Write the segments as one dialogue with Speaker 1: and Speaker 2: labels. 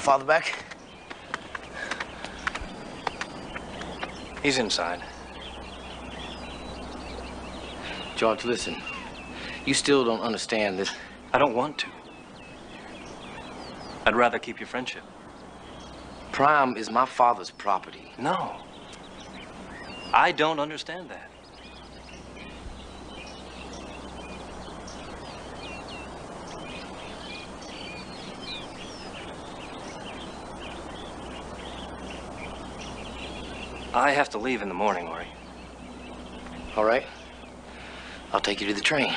Speaker 1: father back?
Speaker 2: He's inside.
Speaker 1: George, listen. You still don't understand this.
Speaker 2: I don't want to. I'd rather keep your friendship.
Speaker 1: Prime is my father's property.
Speaker 2: No. I don't understand that. I have to leave in the morning, Ori.
Speaker 1: All right. I'll take you to the train.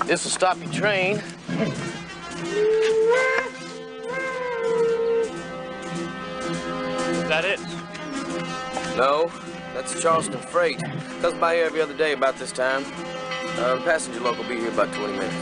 Speaker 1: This will stop your train.
Speaker 2: Is that it?
Speaker 1: No, that's Charleston Freight. Comes by here every other day about this time. The passenger local will be here about 20 minutes.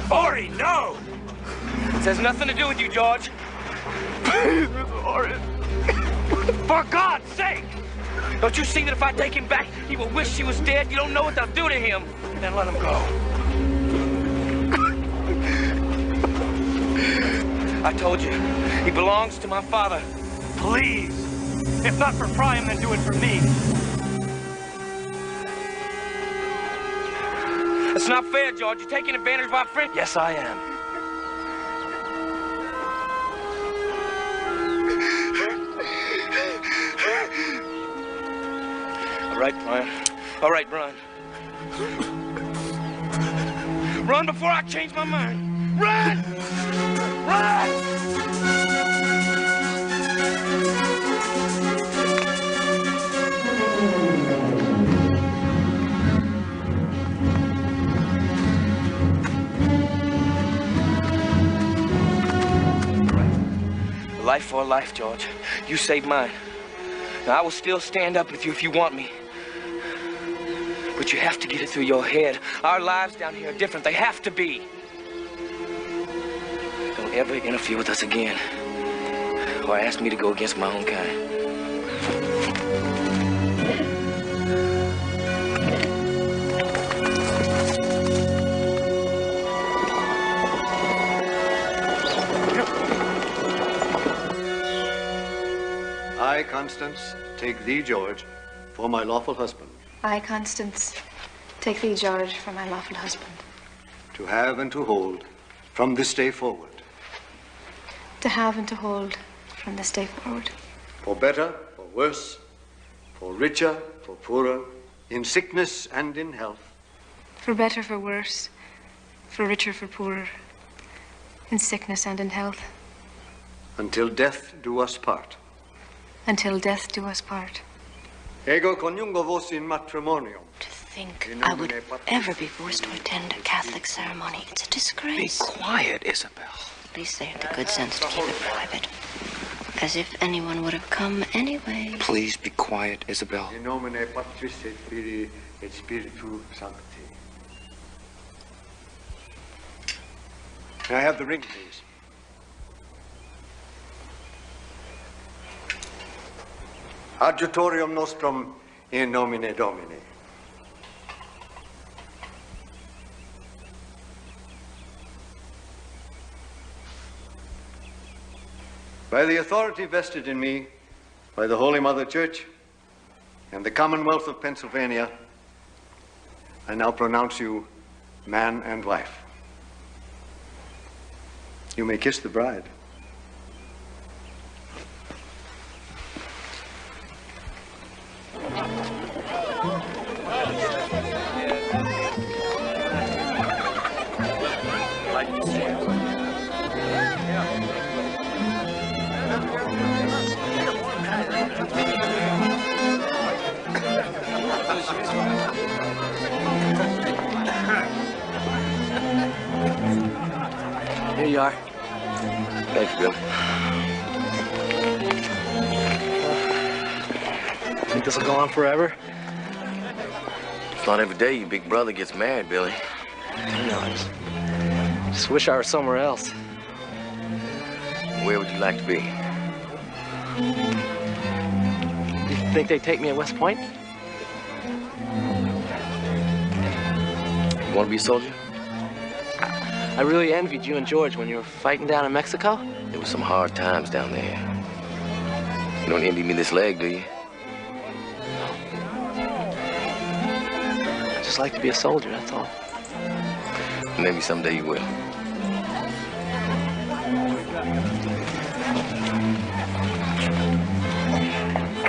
Speaker 2: Ori, no!
Speaker 1: This has nothing to do with you, George.
Speaker 3: Please, Mr. Ori.
Speaker 1: For God's sake! Don't you see that if I take him back, he will wish he was dead? You don't know what they'll do to him.
Speaker 2: Then let him go.
Speaker 1: I told you, he belongs to my father.
Speaker 2: Please. If not for Priam, then do it for me.
Speaker 1: It's not fair, George. You're taking advantage of our friend.
Speaker 2: Yes, I am.
Speaker 1: All right, Brian. All right, run. Run before I change my mind. Run! Run! Life for life, George. You saved mine. Now, I will still stand up with you if you want me. But you have to get it through your head. Our lives down here are different. They have to be. Don't ever interfere with us again. Or ask me to go against my own kind.
Speaker 4: I, Constance, take thee, George, for my lawful husband.
Speaker 5: I, Constance, take thee, George, for my lawful husband.
Speaker 4: To have and to hold from this day forward.
Speaker 5: To have and to hold from this day forward.
Speaker 4: For better, for worse, for richer, for poorer, in sickness and in health.
Speaker 5: For better, for worse, for richer, for poorer, in sickness and in health.
Speaker 4: Until death do us part.
Speaker 5: Until death do us part.
Speaker 4: Ego coniungo vos in matrimonium.
Speaker 6: To think I would ever be forced to attend a Catholic ceremony. It's a disgrace.
Speaker 1: Be quiet, Isabel.
Speaker 6: At least they had the good sense to keep it private. As if anyone would have come anyway.
Speaker 1: Please be quiet, Isabel.
Speaker 4: In nomine Patris et Filii et Spiritu Sancti. May I have the ring, please? Adjutorium nostrum in nomine Domini. By the authority vested in me by the Holy Mother Church and the Commonwealth of Pennsylvania, I now pronounce you man and wife. You may kiss the bride.
Speaker 1: Here you are.
Speaker 7: Thanks, Bill.
Speaker 1: Think this will go on forever?
Speaker 7: It's not every day your big brother gets married, Billy.
Speaker 1: I know. I just wish I were somewhere else.
Speaker 7: Where would you like to be?
Speaker 1: You think they'd take me at West Point?
Speaker 7: You want to be a soldier?
Speaker 1: I really envied you and George when you were fighting down in Mexico.
Speaker 7: There were some hard times down there. You don't envy me this leg, do you?
Speaker 1: I just like to be a soldier, that's all.
Speaker 7: Maybe someday you will.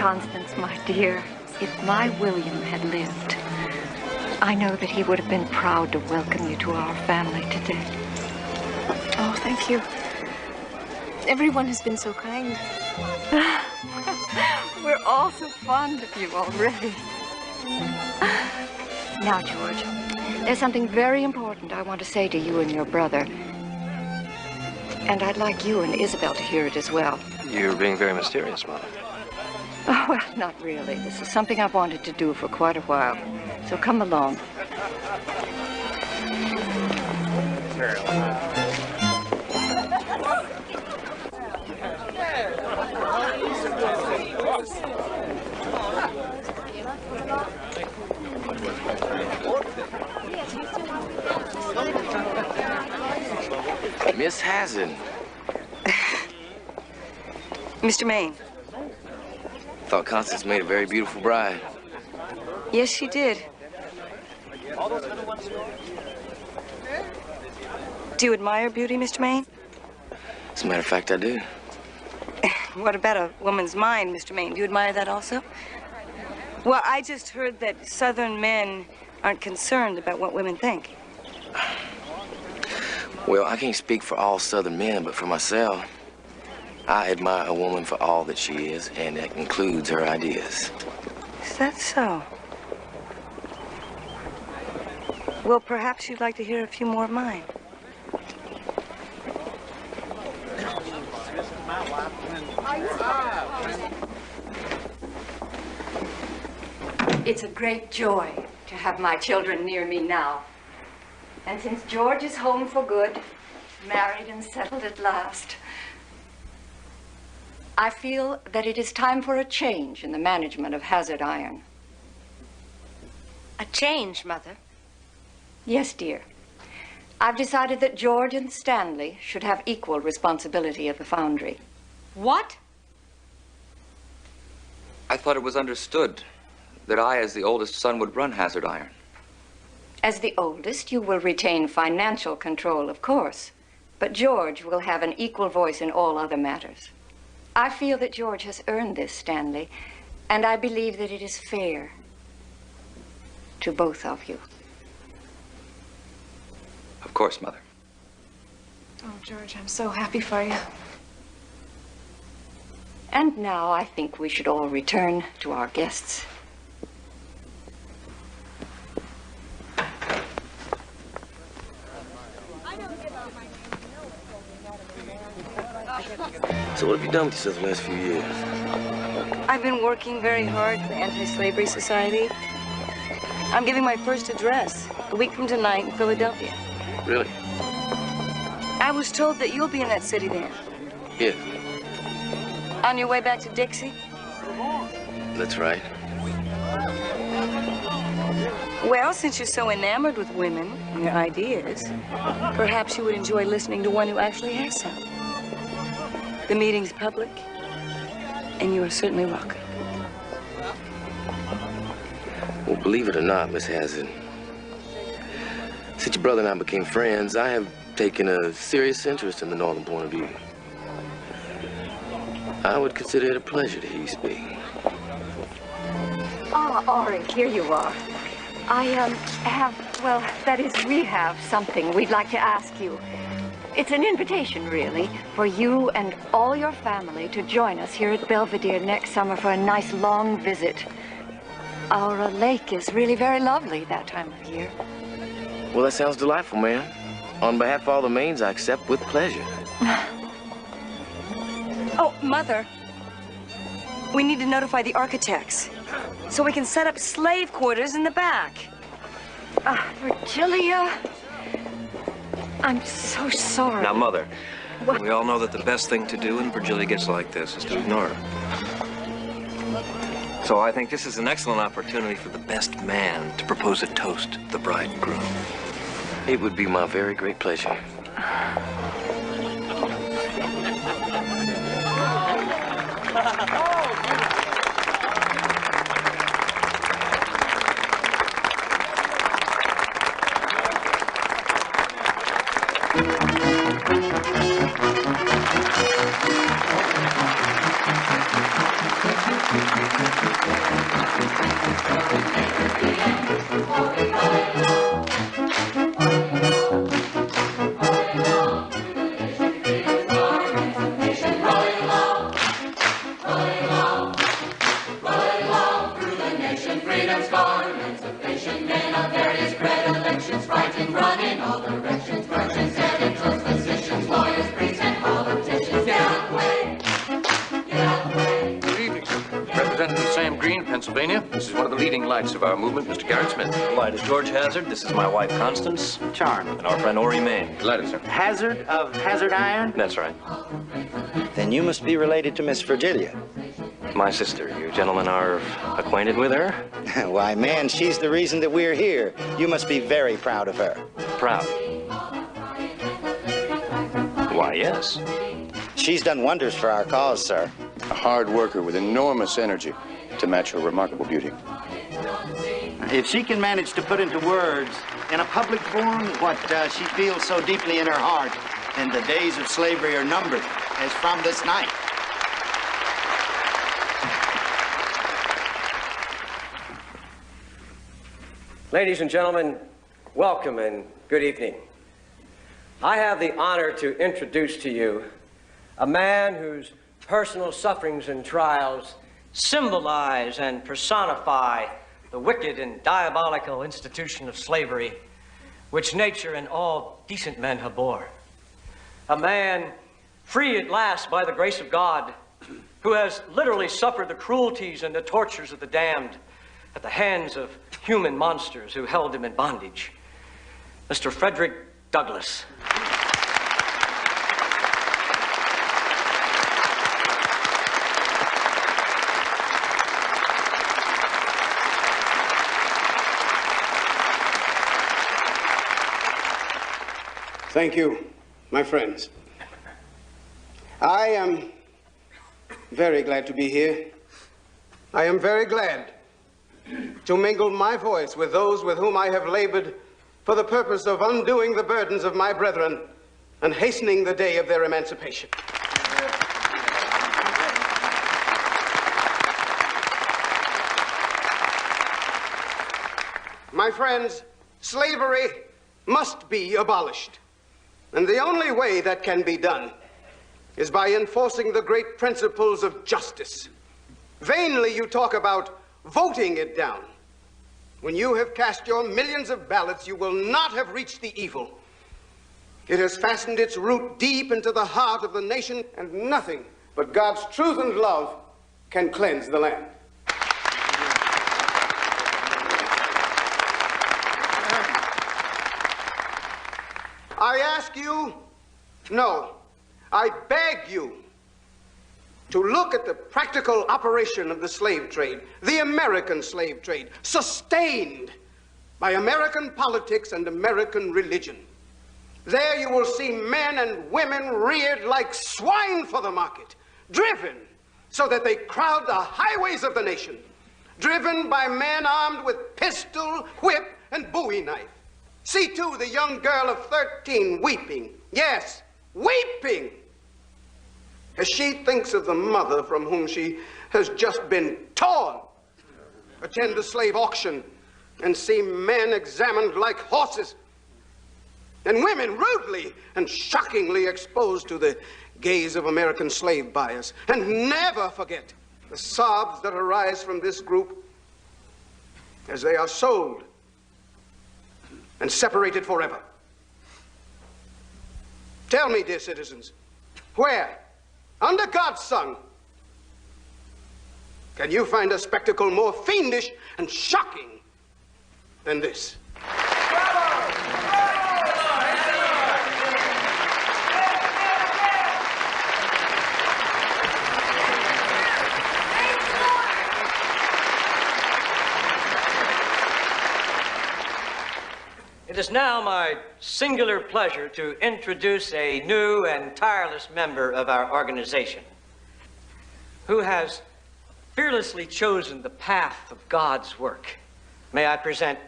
Speaker 8: Constance, my dear, if my William had lived, I know that he would have been proud to welcome you to our family today.
Speaker 5: Oh, thank you. Everyone has been so kind.
Speaker 8: We're all so fond of you already. Now, George, there's something very important I want to say to you and your brother. And I'd like you and Isabel to hear it as well.
Speaker 9: You're being very mysterious, Mother.
Speaker 8: Oh, well, not really. This is something I've wanted to do for quite a while. So come along.
Speaker 7: Miss Hazard.
Speaker 10: Mr. Main.
Speaker 7: Thought Constance made a very beautiful bride.
Speaker 10: Yes, she did. Do you admire beauty, Mr. Main?
Speaker 7: As a matter of fact, I do.
Speaker 10: What about a woman's mind, Mr. Main? Do you admire that also? Well, I just heard that Southern men aren't concerned about what women think.
Speaker 7: Well, I can't speak for all Southern men, but for myself, I admire a woman for all that she is, and that includes her ideas.
Speaker 10: Is that so? Well, perhaps you'd like to hear a few more of mine.
Speaker 8: It's a great joy to have my children near me now. And since George is home for good, married and settled at last, I feel that it is time for a change in the management of Hazard Iron.
Speaker 6: A change, Mother?
Speaker 8: Yes, dear. I've decided that George and Stanley should have equal responsibility of the foundry.
Speaker 6: What?
Speaker 11: I thought it was understood that I, as the oldest son, would run Hazard Iron.
Speaker 8: As the oldest, you will retain financial control, of course, but George will have an equal voice in all other matters. I feel that George has earned this, Stanley, and I believe that it is fair to both of you.
Speaker 11: Of course, Mother.
Speaker 5: Oh, George, I'm so happy for you.
Speaker 8: And now I think we should all return to our guests.
Speaker 7: So what have you done with yourself the last few years?
Speaker 10: I've been working very hard for the Anti-Slavery Society. I'm giving my first address a week from tonight in Philadelphia.
Speaker 7: Really?
Speaker 10: I was told that you'll be in that city then.
Speaker 7: Yes.
Speaker 10: On your way back to Dixie?
Speaker 7: That's right.
Speaker 10: Well, since you're so enamored with women and their ideas, perhaps you would enjoy listening to one who actually has some. The meeting's public, and you are certainly welcome.
Speaker 7: Well, believe it or not, Miss Hazard, since your brother and I became friends, I have taken a serious interest in the northern point of view. I would consider it a pleasure to hear you speak.
Speaker 8: Ah, Ori, here you are. We have something we'd like to ask you. It's an invitation, really, for you and all your family to join us here at Belvedere next summer for a nice long visit. Our lake is really very lovely that time of year.
Speaker 7: Well, that sounds delightful, ma'am. On behalf of all the Mains, I accept with pleasure.
Speaker 10: Oh, Mother, we need to notify the architects so we can set up slave quarters in the back.
Speaker 8: Virgilia, I'm so sorry.
Speaker 9: Now, Mother,
Speaker 8: What?
Speaker 9: we all know that the best thing to do when Virgilia gets like this is to ignore her. So I think this is an excellent opportunity for the best man to propose a toast to the bride and groom.
Speaker 7: It would be my very great pleasure.
Speaker 9: This is one of the leading lights of our movement, Mr. Garrett Smith. The light is Джώρτζ Χάζαρντ. This is my wife, Constance.
Speaker 12: Charmed.
Speaker 9: And our friend, Όρι Μέιν. Delighted, sir.
Speaker 12: Hazard of Hazard Iron?
Speaker 9: That's right.
Speaker 12: Then you must be related to Miss Virgilia.
Speaker 9: My sister. You gentlemen are acquainted with her?
Speaker 12: Why, man, she's the reason that we're here. You must be very proud of her.
Speaker 9: Proud? Why, yes.
Speaker 12: She's done wonders for our cause, sir.
Speaker 13: A hard worker with enormous energy to match her remarkable beauty.
Speaker 12: If she can manage to put into words in a public forum what she feels so deeply in her heart, then the days of slavery are numbered, as from this night.
Speaker 14: Ladies and gentlemen, welcome and good evening. I have the honor to introduce to you a man whose personal sufferings and trials symbolize and personify the wicked and diabolical institution of slavery, which nature and all decent men abhor. A man free at last by the grace of God, who has literally suffered the cruelties and the tortures of the damned at the hands of human monsters who held him in bondage. Mr. Frederick Douglass.
Speaker 15: Thank you, my friends. I am very glad to be here. I am very glad to mingle my voice with those with whom I have labored for the purpose of undoing the burdens of my brethren and hastening the day of their emancipation. My friends, slavery must be abolished. And the only way that can be done is by enforcing the great principles of justice. Vainly you talk about voting it down. When you have cast your millions of ballots, you will not have reached the evil. It has fastened its root deep into the heart of the nation, and nothing but God's truth and love can cleanse the land. I ask you, no, I beg you, to look at the practical operation of the slave trade, the American slave trade, sustained by American politics and American religion. There you will see men and women reared like swine for the market, driven so that they crowd the highways of the nation, driven by men armed with pistol, whip, and bowie knife. See, too, the young girl of 13 weeping, yes, weeping, as she thinks of the mother from whom she has just been torn. Attend a slave auction and see men examined like horses, and women rudely and shockingly exposed to the gaze of American slave buyers. And never forget the sobs that arise from this group as they are sold and separated forever. Tell me, dear citizens, where, under God's sun, can you find a spectacle more fiendish and shocking than this?
Speaker 14: It is now my singular pleasure to introduce a new and tireless member of our organization who has fearlessly chosen the path of God's work. May I present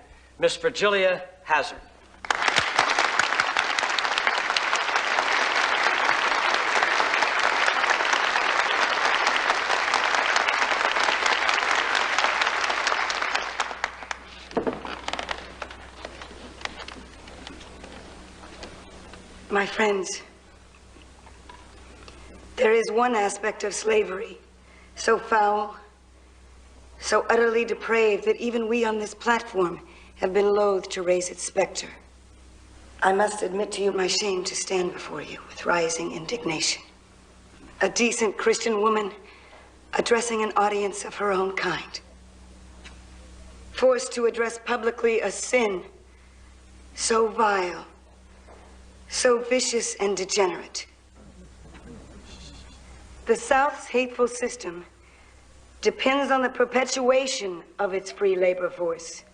Speaker 14: Miss Virginia Hazard.
Speaker 10: My friends, there is one aspect of slavery so foul, so utterly depraved that even we on this platform have been loath to raise its specter. I must admit to you my shame to stand before you with rising indignation. A decent Christian woman addressing an audience of her own kind, forced to address publicly a sin so vile, so vicious and degenerate. The South's hateful system depends on the perpetuation of its free labor force.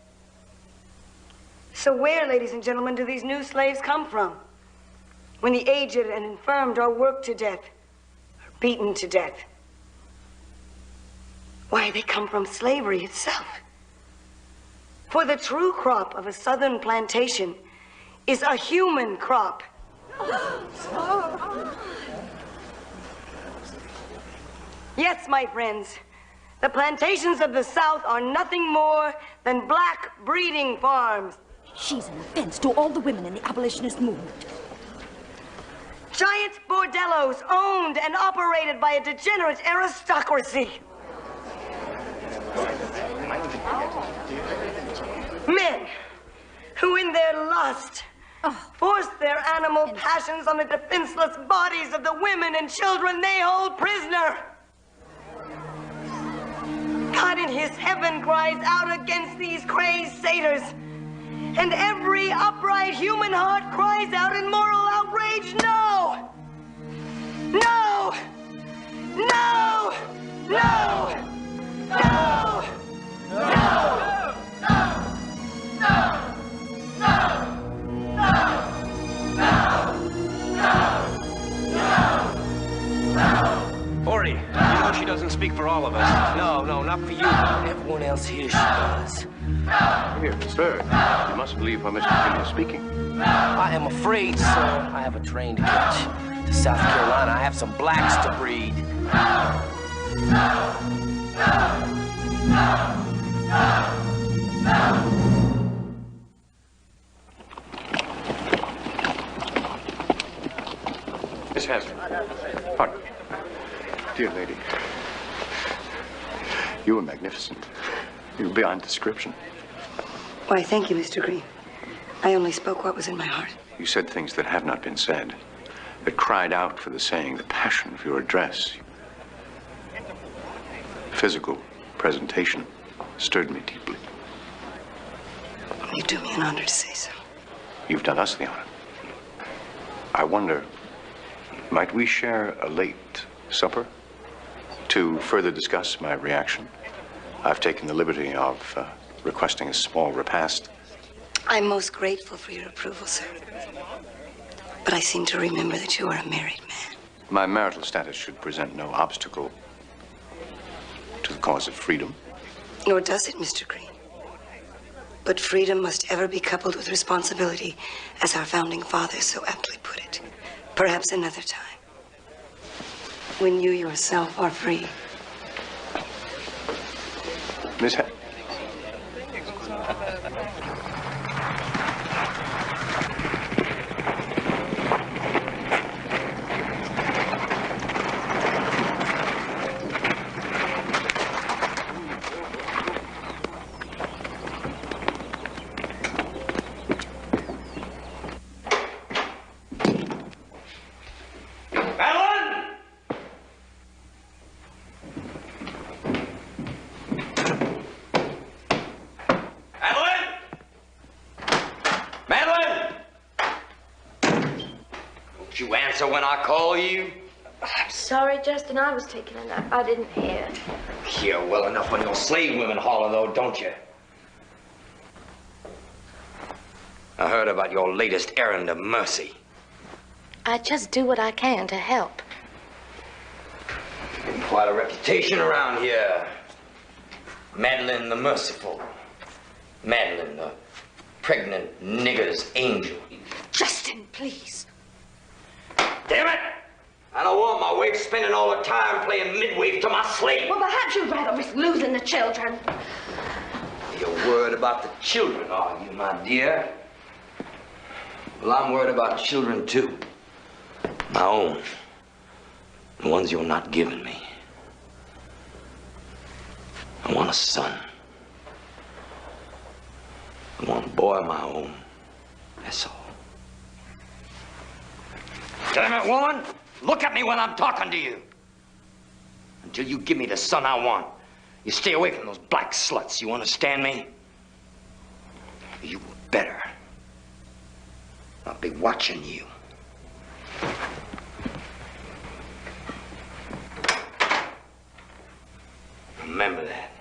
Speaker 10: So where, ladies and gentlemen, do these new slaves come from? When the aged and infirmed are worked to death, or beaten to death? Why, they come from slavery itself. For the true crop of a southern plantation is a human crop. Yes, my friends, the plantations of the South are nothing more than black breeding farms.
Speaker 16: She's an offense to all the women in the abolitionist movement.
Speaker 10: Giant bordellos owned and operated by a degenerate aristocracy. Men who in their lust force their animal passions on the defenseless bodies of the women and children they hold prisoner. God in his heaven cries out against these crazed satyrs, and every upright human heart cries out in moral outrage, no! No! No! No! No! No!
Speaker 1: Ori, you know she doesn't speak for all of us. No, not for you. Everyone else here she does.
Speaker 13: Here, sir. You must believe what Mr. King is speaking.
Speaker 1: I am afraid, sir. I have a train to catch to South Carolina. I have some blacks to breed.
Speaker 13: Miss Hazard. Pardon. Dear lady, you were magnificent. You were beyond description.
Speaker 10: Why, thank you, Mr. Green. I only spoke what was in my heart.
Speaker 13: You said things that have not been said, that cried out for the saying, the passion of your address. Physical presentation stirred me deeply.
Speaker 10: You do me an honor to say so.
Speaker 13: You've done us the honor. I wonder, might we share a late supper? To further discuss my reaction, I've taken the liberty of requesting a small repast.
Speaker 10: I'm most grateful for your approval, sir. But I seem to remember that you are a married man.
Speaker 13: My marital status should present no obstacle to the cause of freedom.
Speaker 10: Nor does it, Mr. Green. But freedom must ever be coupled with responsibility, as our founding fathers so aptly put it. Perhaps another time, when you yourself are free.
Speaker 13: Miss
Speaker 1: When I call you?
Speaker 5: I'm sorry, Justin. I was taking a nap. I didn't hear.
Speaker 1: You hear well enough when your slave women holler, though, don't you? I heard about your latest errand of mercy.
Speaker 5: I just do what I can to help.
Speaker 1: Quite a reputation around here. Madeline the Merciful. Madeline the pregnant nigger's angel.
Speaker 5: Justin, please.
Speaker 1: Damn it! I don't want my wife spending all her time playing midwife to my slave.
Speaker 5: Well, perhaps you'd rather risk losing the children.
Speaker 1: You're worried about the children, are you, my dear? Well, I'm worried about children, too. My own. The ones you're not giving me. I want a son. I want a boy of my own. That's all. Damn it, woman! Look at me when I'm talking to you. Until you give me the son I want, you stay away from those black sluts. You understand me? You better. I'll be watching you. Remember that.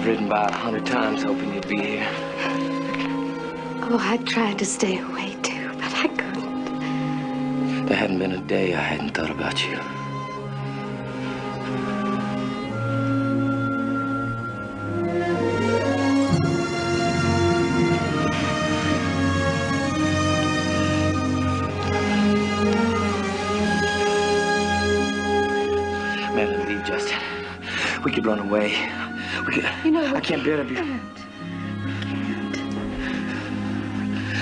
Speaker 1: Ridden by 100 times hoping you'd be here.
Speaker 5: Oh, I tried to stay away too, but I couldn't.
Speaker 1: There hadn't been a day I hadn't thought about you. Madeline, leave, Justin. We could run away.
Speaker 5: You know,
Speaker 1: I can't bear to be.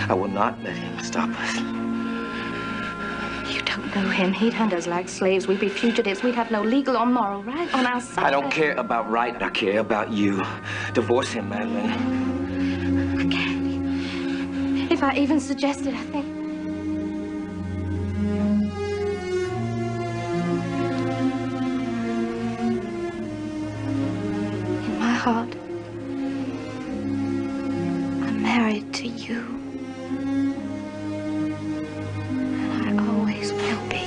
Speaker 1: I will not let him stop us.
Speaker 5: You don't know him. He'd hunt us like slaves. We'd be fugitives. We'd have no legal or moral right on our side.
Speaker 1: I don't care about right. I care about you. Divorce him, Madeline.
Speaker 5: Okay. If I even suggested, I think. In my heart, I'm married to you. And I always will be.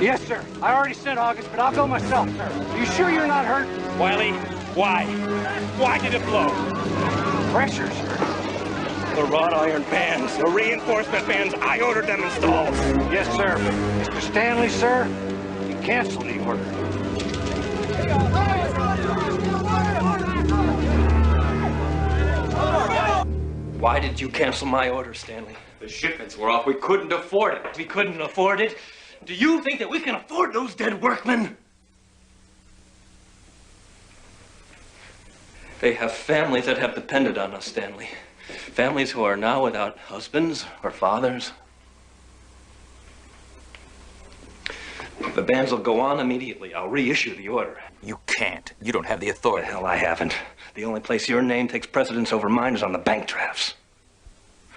Speaker 2: Yes, sir. I already sent August, but I'll go myself, sir. Are you sure you're not hurt?
Speaker 17: Wiley, why? Why did it blow?
Speaker 2: Pressure, sir.
Speaker 17: The wrought iron bands, the reinforcement bands, I ordered them installed.
Speaker 2: Yes, sir. Mr. Stanley, sir, you canceled the order.
Speaker 17: Why did you cancel my order, Stanley?
Speaker 11: The shipments were off. We couldn't afford it.
Speaker 17: We couldn't afford it? Do you think that we can afford those dead workmen? They have families that have depended on us, Stanley. Families who are now without husbands or fathers. The bands will go on immediately. I'll reissue the order.
Speaker 11: You can't. You don't have the authority.
Speaker 17: The hell I haven't. The only place your name takes precedence over mine is on the bank drafts.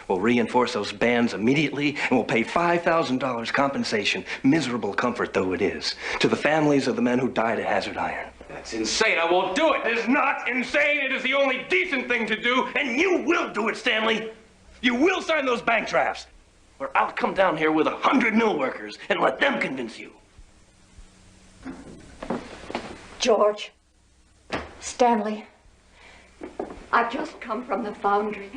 Speaker 17: We'll reinforce those bands immediately, and we'll pay $5,000 compensation, miserable comfort though it is, to the families of the men who died at Hazard Iron.
Speaker 11: That's insane. I won't do it.
Speaker 17: It is not insane. It is the only decent thing to do, and you will do it, Stanley. You will sign those bank drafts, or I'll come down here with 100 mill workers and let them convince you.
Speaker 8: George, Stanley, I've just come from the foundry.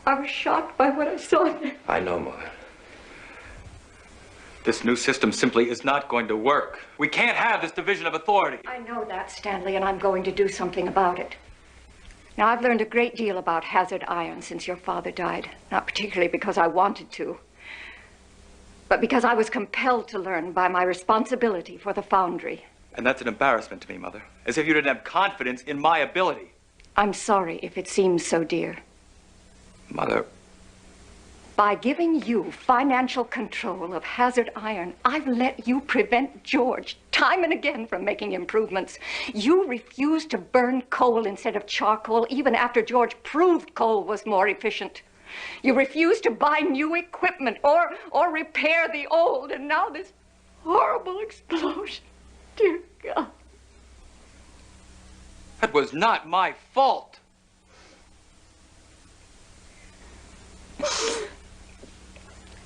Speaker 8: I was shocked by what I saw there.
Speaker 11: I know, Mother. This new system simply is not going to work. We can't have this division of authority.
Speaker 8: I know that, Stanley, and I'm going to do something about it. Now, I've learned a great deal about Hazard Iron since your father died. Not particularly because I wanted to, but because I was compelled to learn by my responsibility for the foundry.
Speaker 11: And that's an embarrassment to me, Mother. As if you didn't have confidence in my ability.
Speaker 8: I'm sorry if it seems so dear.
Speaker 11: Mother.
Speaker 8: By giving you financial control of Hazard Iron, I've let you prevent George time and again from making improvements. You refused to burn coal instead of charcoal, even after George proved coal was more efficient. You refused to buy new equipment or repair the old, and now this horrible explosion. Dear God.
Speaker 11: That was not my fault.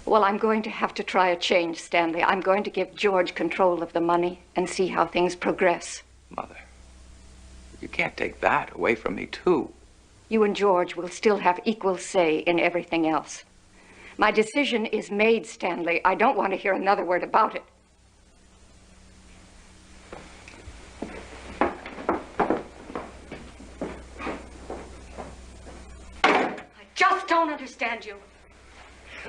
Speaker 8: Well, I'm going to have to try a change, Stanley. I'm going to give George control of the money and see how things progress.
Speaker 11: Mother, you can't take that away from me, too.
Speaker 8: You and George will still have equal say in everything else. My decision is made, Stanley. I don't want to hear another word about it. I just don't understand you.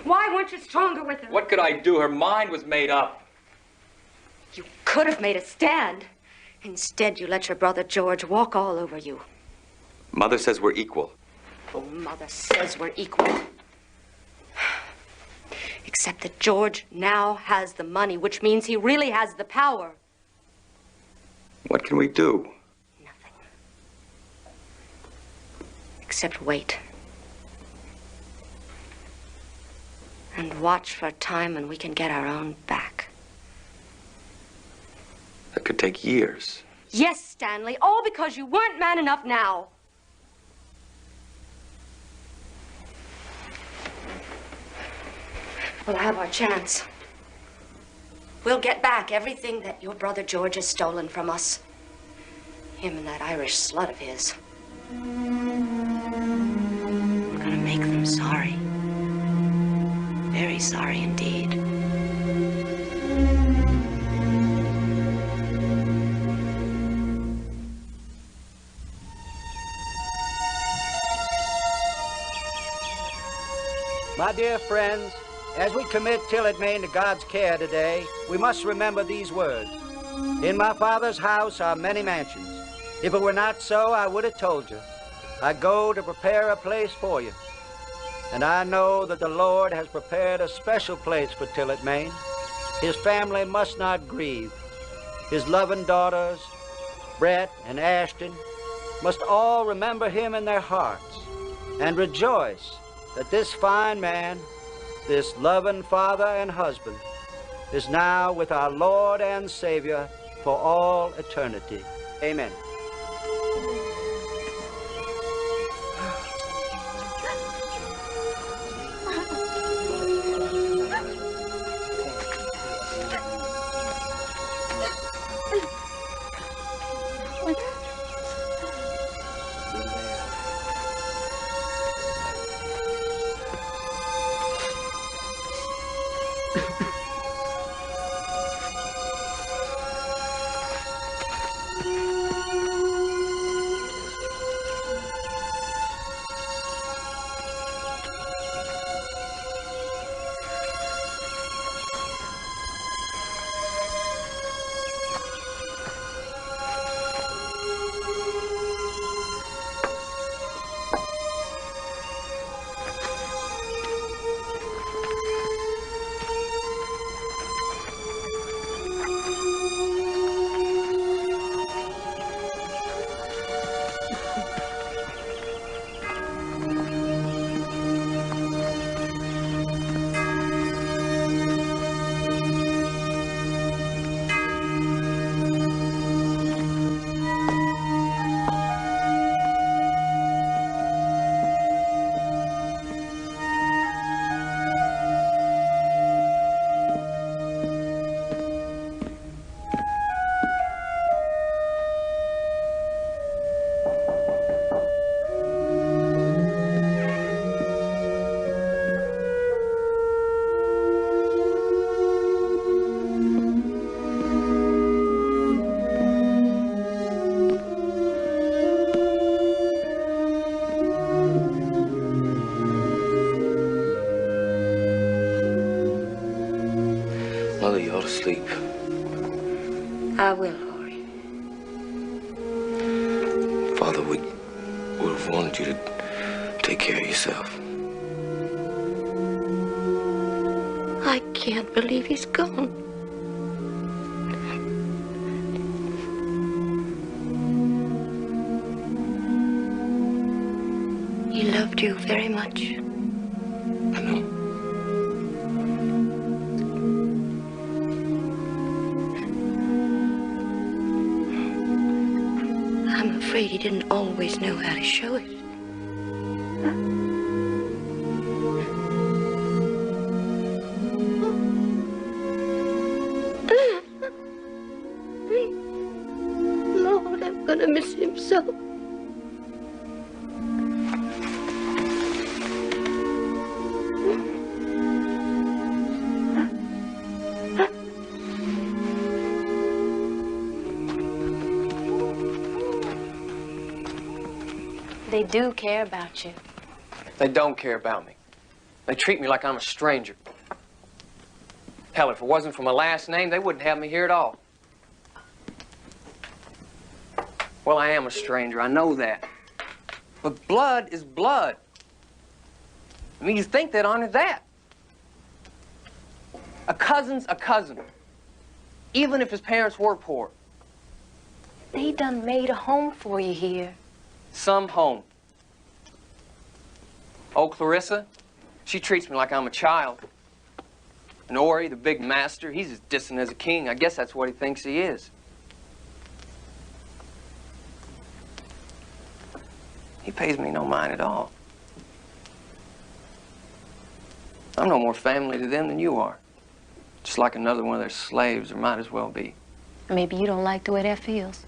Speaker 8: Why weren't you stronger with her?
Speaker 11: What could I do? Her mind was made up.
Speaker 6: You could have made a stand. Instead, you let your brother George walk all over you.
Speaker 11: Mother says we're equal.
Speaker 6: Oh, Mother says we're equal. Except that George now has the money, which means he really has the power.
Speaker 11: What can we do?
Speaker 6: Nothing. Except wait. And watch for a time when we can get our own back.
Speaker 11: That could take years.
Speaker 6: Yes, Stanley, all because you weren't man enough now. We'll have our chance. We'll get back everything that your brother George has stolen from us. Him and that Irish slut of his. We're gonna make them sorry. Very sorry indeed.
Speaker 18: My dear friends, as we commit Tillet, Maine to God's care today, we must remember these words. In my Father's house are many mansions. If it were not so, I would have told you. I go to prepare a place for you. And I know that the Lord has prepared a special place for Tillet, Maine. His family must not grieve. His loving daughters, Brett and Ashton, must all remember him in their hearts and rejoice that this fine man, this loving father and husband, is now with our Lord and Savior for all eternity. Amen.
Speaker 7: sleep.
Speaker 6: I will, Ori.
Speaker 7: Father would have wanted you to take care of yourself.
Speaker 6: I can't believe he's gone. He loved you very much.
Speaker 7: I know.
Speaker 6: I'm afraid he didn't always know how to show it. Lord, I'm gonna miss him so.
Speaker 5: They do care about you.
Speaker 14: They don't care about me. They treat me like I'm a stranger. Hell, if it wasn't for my last name, they wouldn't have me here at all. Well, I am a stranger, I know that. But blood is blood. I mean, you think they'd honor that. A cousin's a cousin, even if his parents were poor.
Speaker 5: They done made a home for you here.
Speaker 14: Some home. Oh, Clarissa, she treats me like I'm a child. And Ori, the big master, he's as distant as a king. I guess that's what he thinks he is. He pays me no mind at all. I'm no more family to them than you are. Just like another one of their slaves, or might as well be.
Speaker 5: Maybe you don't like the way that feels.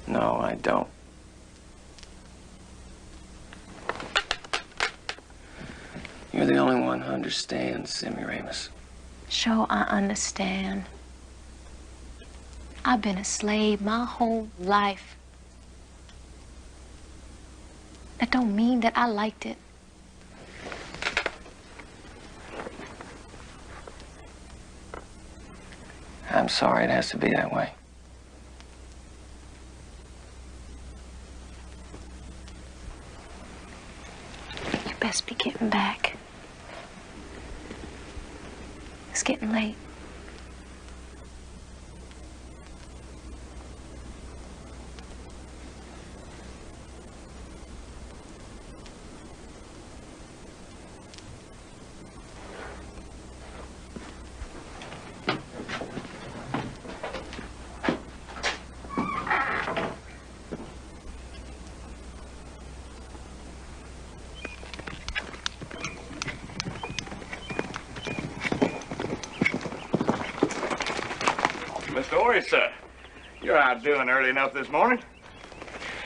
Speaker 14: No, I don't. You're the only one who understands, Semiramis.
Speaker 5: Sure, I understand. I've been a slave my whole life. That don't mean that I liked it.
Speaker 14: I'm sorry it has to be that way.
Speaker 5: You best be getting back. It's getting late.
Speaker 19: Mr. Ori, sir, you're out doing early enough this morning.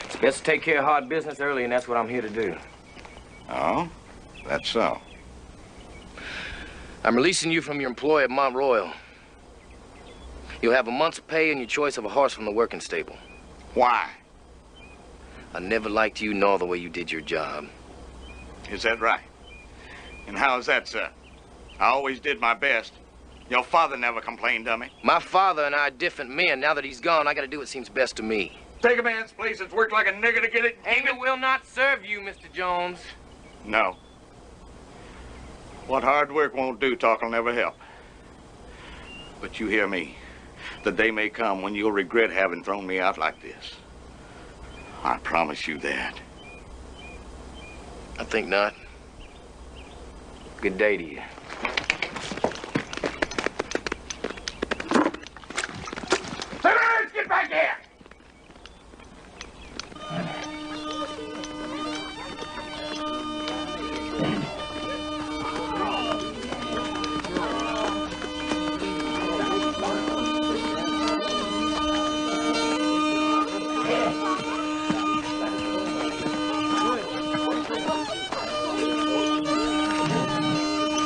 Speaker 7: It's best to take care of hard business early, and that's what I'm here to do.
Speaker 19: Oh, that's so.
Speaker 7: I'm releasing you from your employ at Mount Royal. You'll have a month's pay and your choice of a horse from the working stable.
Speaker 19: Why?
Speaker 7: I never liked you nor the way you did your job.
Speaker 19: Is that right? And how is that, sir? I always did my best. Your father never complained of me.
Speaker 7: My father and I are different men. Now that he's gone, I gotta do what seems best to me.
Speaker 19: Take a man's place that's worked like a nigger to get it.
Speaker 7: Anger will not serve you, Mr. Jones.
Speaker 19: No. What hard work won't do, talk will never help. But you hear me. The day may come when you'll regret having thrown me out like this. I promise you that.
Speaker 7: I think not. Good day to you.
Speaker 19: Get back here!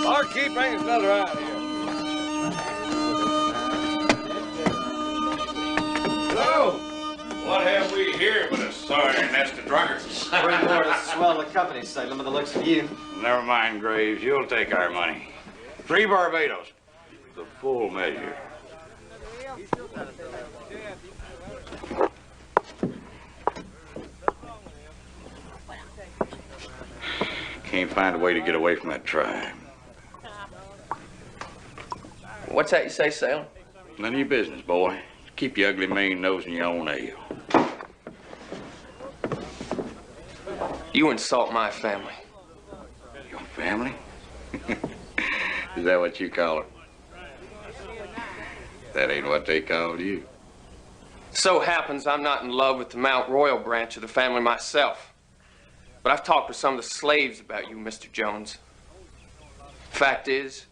Speaker 2: Barkeep brings another out here.
Speaker 19: Hello. What have we here but a sorry nest of drunkards.
Speaker 20: We're more to swell the company, Salem, by the looks of you.
Speaker 19: Never mind, Graves. You'll take our money. 3 Barbados. The full measure. Can't find a way to get away from that tribe.
Speaker 11: What's that you say, Salem?
Speaker 19: None of your business, boy. Keep your ugly main nose in your own ale.
Speaker 11: You insult my family.
Speaker 19: Your family? Is that what you call it? That ain't what they called you.
Speaker 11: So happens I'm not in love with the Mount Royal branch of the family myself. But I've talked with some of the slaves about you, Mr. Jones. Fact is,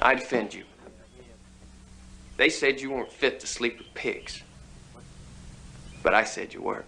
Speaker 11: I defend you. They said you weren't fit to sleep with pigs. But I said you were.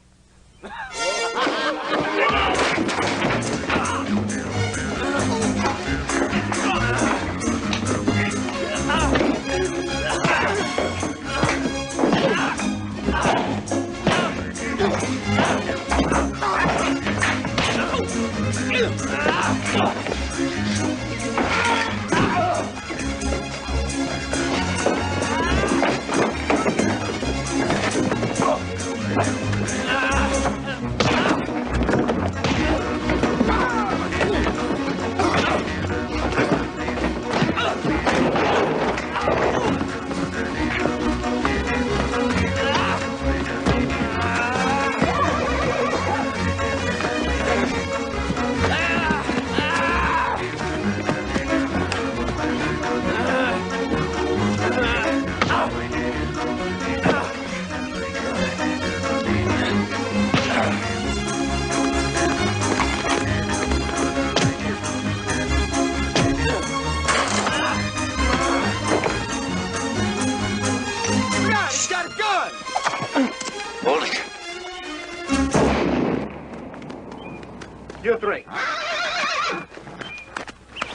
Speaker 20: You 3.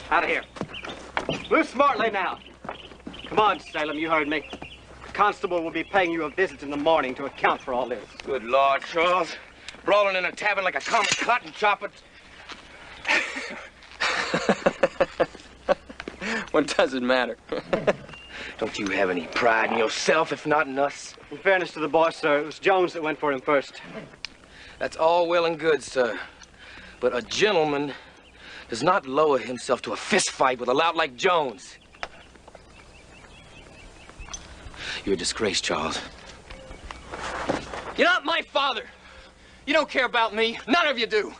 Speaker 20: Out of here. Move smartly now. Come on, Salem, you heard me. The constable will be paying you a visit in the morning to account for all this.
Speaker 11: Good Lord, Charles. Brawling in a tavern like a common cotton chopper. What does it matter? Don't you have any pride in yourself, if not in us?
Speaker 20: In fairness to the boss, sir, it was Jones that went for him first.
Speaker 11: That's all well and good, sir. But a gentleman does not lower himself to a fist fight with a lout like Jones. You're a disgrace, Charles. You're not my father. You don't care about me. None of you do.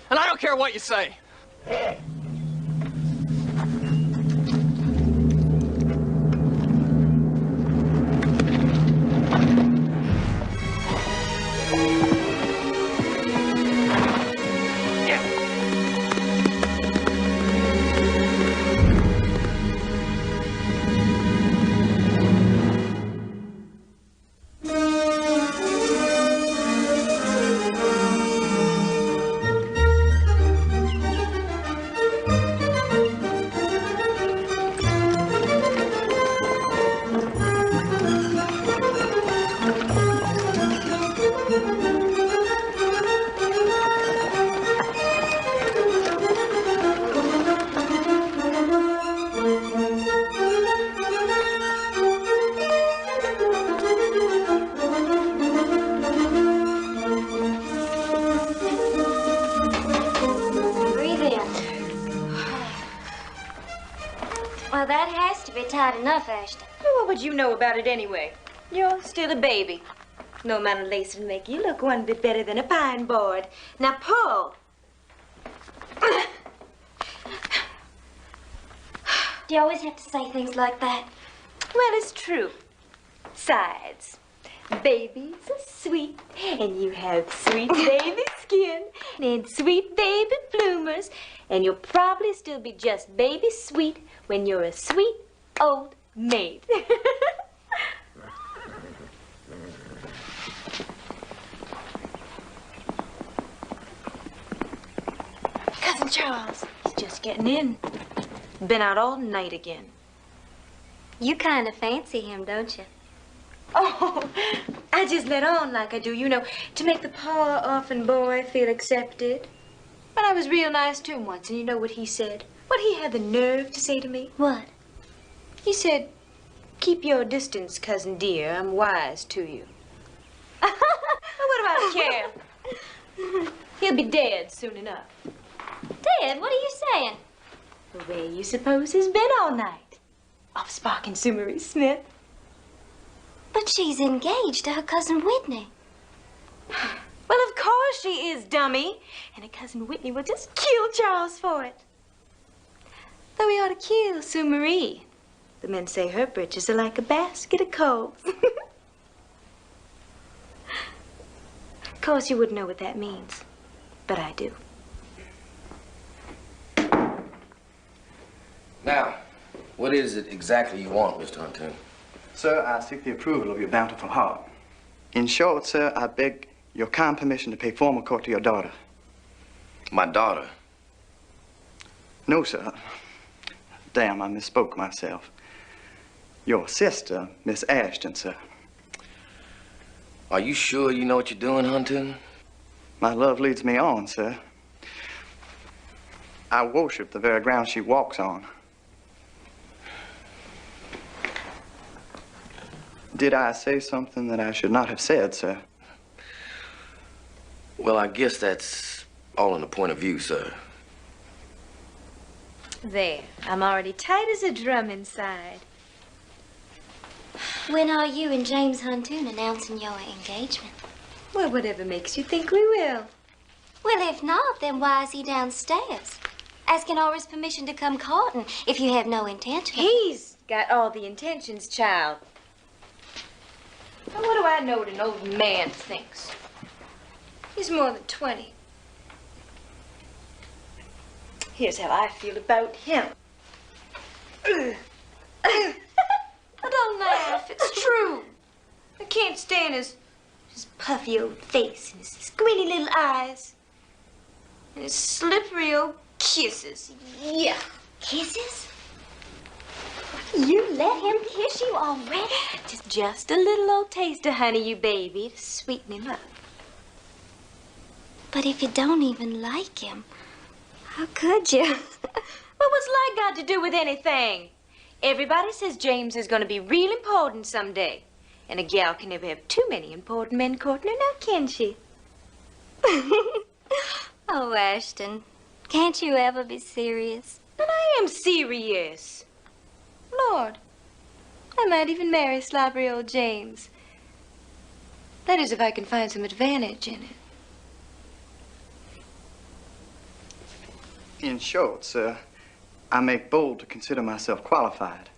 Speaker 11: And I don't care what you say.
Speaker 21: Enough, Ashton. Well, what would you know about it anyway? You're still a baby. No amount of lace will make you look one bit better than a pine board. Now, pull.
Speaker 22: Do you always have to say things like that?
Speaker 21: Well, it's true. Besides, babies are sweet, and you have sweet baby skin, and sweet baby bloomers, and you'll probably still be just baby sweet when you're a sweet old maid. Cousin Charles, he's just getting in. Been out all night again.
Speaker 22: You kind of fancy him, don't you?
Speaker 21: Oh, I just let on like I do, you know, to make the poor orphan boy feel accepted. But I was real nice to him once, and you know what he said? What he had the nerve to say to me?
Speaker 22: What?
Speaker 21: He said, "Keep your distance, cousin dear. I'm wise to you." Well, what about Cam? He'll be dead soon enough.
Speaker 22: Dad, what are you saying?
Speaker 21: Well, where you suppose he's been all night? Off sparking Sumery Smith.
Speaker 22: But she's engaged to her cousin Whitney.
Speaker 21: Well, of course she is, dummy. And her cousin Whitney will just kill Charles for it. Though he ought to kill Sumery. The men say her britches are like a basket of coals. Of course, you wouldn't know what that means. But I do.
Speaker 7: Now, what is it exactly you want, Mr. Huntoon?
Speaker 12: Sir, I seek the approval of your bountiful heart. In short, sir, I beg your kind permission to pay formal court to your daughter.
Speaker 7: My daughter?
Speaker 12: No, sir. Damn, I misspoke myself. Your sister, Miss Ashton, sir.
Speaker 7: Are you sure you know what you're doing, Huntoon?
Speaker 12: My love leads me on, sir. I worship the very ground she walks on. Did I say something that I should not have said, sir?
Speaker 7: Well, I guess that's all in the point of view, sir.
Speaker 21: There, I'm already tight as a drum inside.
Speaker 22: When are you and James Huntoon announcing your engagement?
Speaker 21: Well, whatever makes you think we will.
Speaker 22: Well, if not, then why is he downstairs? Asking Ori's permission to come courting if you have no intention.
Speaker 21: He's got all the intentions, child. Now, what do I know what an old man thinks? He's more than 20. Here's how I feel about him. Don't laugh, it's true. I can't stand his puffy old face and his squinty little eyes. And his slippery old kisses. Yeah.
Speaker 22: Kisses? You let him kiss you already?
Speaker 21: Just a little old taster, honey, you baby, to sweeten him up.
Speaker 22: But if you don't even like him, how could you?
Speaker 21: Well, what's like got to do with anything? Everybody says James is going to be real important someday. And a gal can never have too many important men courting her, now can she?
Speaker 22: Oh, Ashton, can't you ever be serious?
Speaker 21: And I am serious. Lord, I might even marry slobbery old James. That is, if I can find some advantage in it.
Speaker 12: In short, sir, I make bold to consider myself qualified,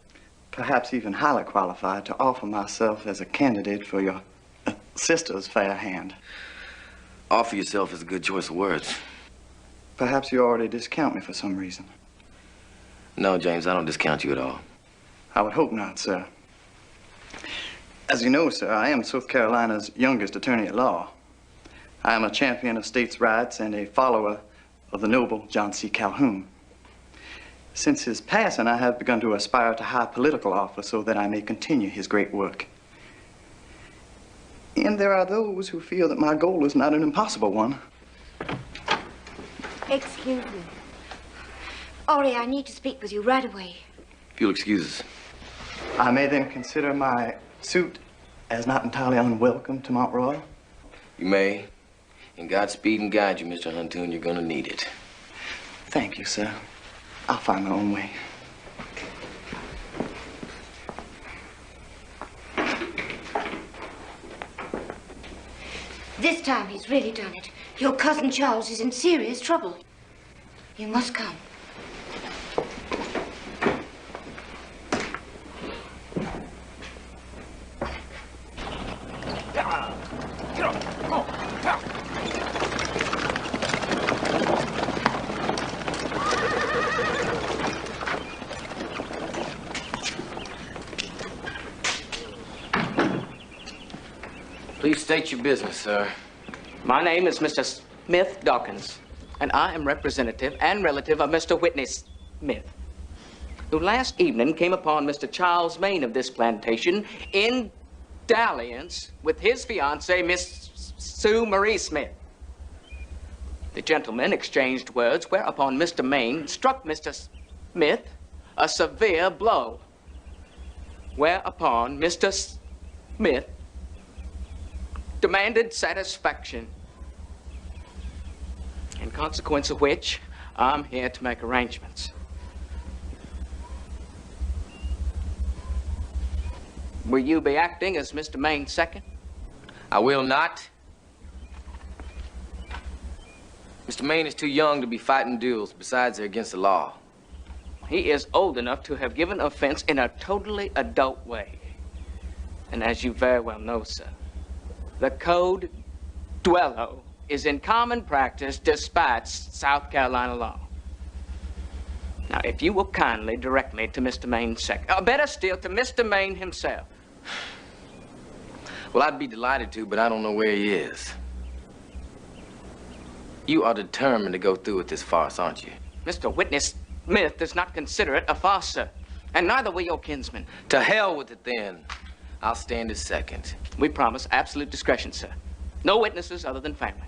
Speaker 12: perhaps even highly qualified, to offer myself as a candidate for your sister's fair hand.
Speaker 7: Offer yourself is a good choice of words.
Speaker 12: Perhaps you already discount me for some reason.
Speaker 7: No, James, I don't discount you at all.
Speaker 12: I would hope not, sir. As you know, sir, I am South Carolina's youngest attorney at law. I am a champion of states' rights and a follower of the noble John C. Calhoun. Since his passing, I have begun to aspire to high political office so that I may continue his great work. And there are those who feel that my goal is not an impossible one.
Speaker 22: Excuse me. Ori, I need to speak with you right away.
Speaker 7: If you'll excuse us.
Speaker 12: I may then consider my suit as not entirely unwelcome to Mount Royal?
Speaker 7: You may. And Godspeed and guide you, Mr. Huntoon. You're gonna need it.
Speaker 12: Thank you, sir. I'll find my own way.
Speaker 6: This time he's really done it. Your cousin Charles is in serious trouble. You must come.
Speaker 7: Please state your business, sir.
Speaker 3: My name is Mr. Smith Dawkins, and I am representative and relative of Mr. Whitney Smith, who last evening came upon Mr. Charles Main of this plantation in dalliance with his fiancée, Miss Sue Marie Smith. The gentlemen exchanged words, whereupon Mr. Main struck Mr. Smith a severe blow, whereupon Mr. Smith demanded satisfaction, in consequence of which I'm here to make arrangements. Will you be acting as Mr. Main's second?
Speaker 7: I will not. Mr. Main is too young to be fighting duels. Besides, they're against the law.
Speaker 3: He is old enough to have given offense in a totally adult way. And as you very well know, sir, the code duello is in common practice despite South Carolina law. Now, if you will kindly direct me to Mr. Main's second, or better still, to Mr. Main himself.
Speaker 7: Well, I'd be delighted to, but I don't know where he is. You are determined to go through with this farce, aren't you?
Speaker 3: Mr. Whitney Smith does not consider it a farce, sir, and neither will your kinsman.
Speaker 7: To hell with it, then. I'll stand as second.
Speaker 3: We promise absolute discretion, sir. No witnesses other than family.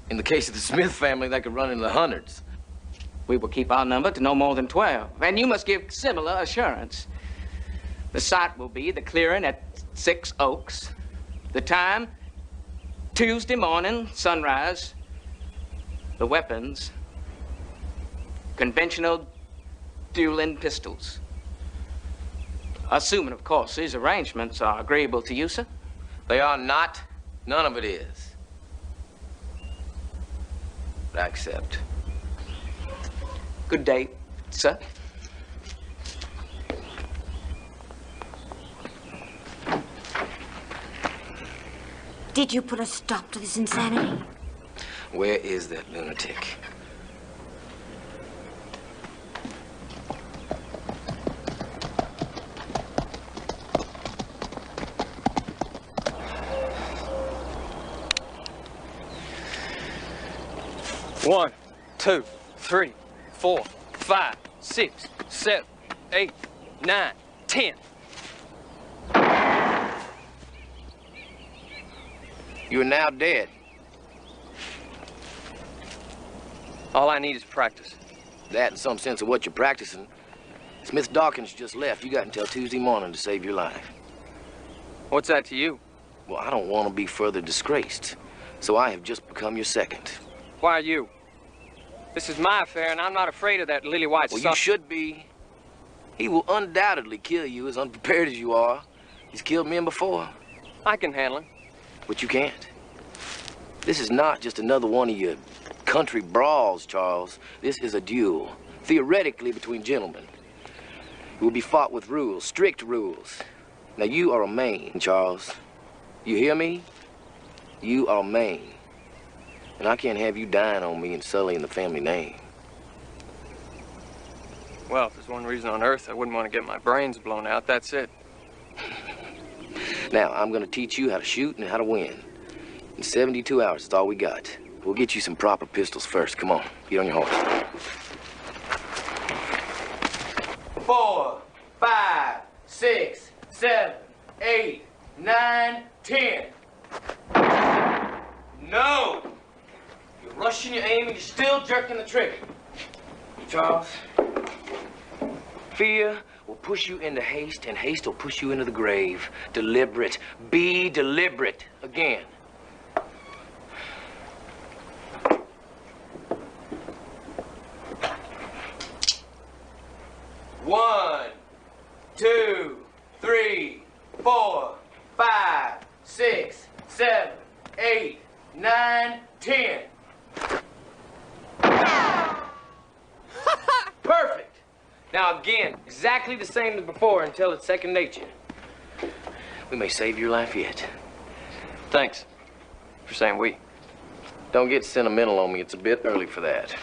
Speaker 7: In the case of the Smith family, that could run into the hundreds.
Speaker 3: We will keep our number to no more than 12, and you must give similar assurance. The site will be the clearing at 6 Oaks. The time, Tuesday morning, sunrise. The weapons, conventional dueling pistols. Assuming, of course, these arrangements are agreeable to you, sir?
Speaker 7: They are not. None of it is. But I accept.
Speaker 3: Good day, sir.
Speaker 22: Did you put a stop to this insanity?
Speaker 7: Where is that lunatic?
Speaker 11: One, 2, 3, 4, 5, 6, 7, 8, 9, 10.
Speaker 7: You are now dead.
Speaker 11: All I need is practice.
Speaker 7: That and some sense of what you're practicing. Smith Dawkins just left. You got until Tuesday morning to save your life.
Speaker 11: What's that to you?
Speaker 7: Well, I don't want to be further disgraced, so I have just become your second.
Speaker 11: Why are you? This is my affair, and I'm not afraid of that lily-white
Speaker 7: Well, you should be. He will undoubtedly kill you, as unprepared as you are. He's killed men before.
Speaker 11: I can handle him.
Speaker 7: But you can't. This is not just another one of your country brawls, Charles. This is a duel, theoretically between gentlemen. It will be fought with rules, strict rules. Now, you are a Main, Charles. You hear me? You are a Main. And I can't have you dying on me and sullying the family name.
Speaker 11: Well, if there's one reason on earth I wouldn't want to get my brains blown out, that's it.
Speaker 7: Now, I'm going to teach you how to shoot and how to win. In 72 hours, that's all we got. We'll get you some proper pistols first. Come on, get on your horse. 4, 5, 6, 7, 8, 9, 10. No! You're rushing your aim and you're still jerking the trigger. Charles, fear will push you into haste, and haste will push you into the grave. Deliberate. Be deliberate. Again. One, 2, 3, 4, 5, 6, 7, 8, 9, 10. Perfect. Now again, exactly the same as before until it's second nature. We may save your life yet.
Speaker 11: Thanks for saying we.
Speaker 7: Don't get sentimental on me. It's a bit early for that.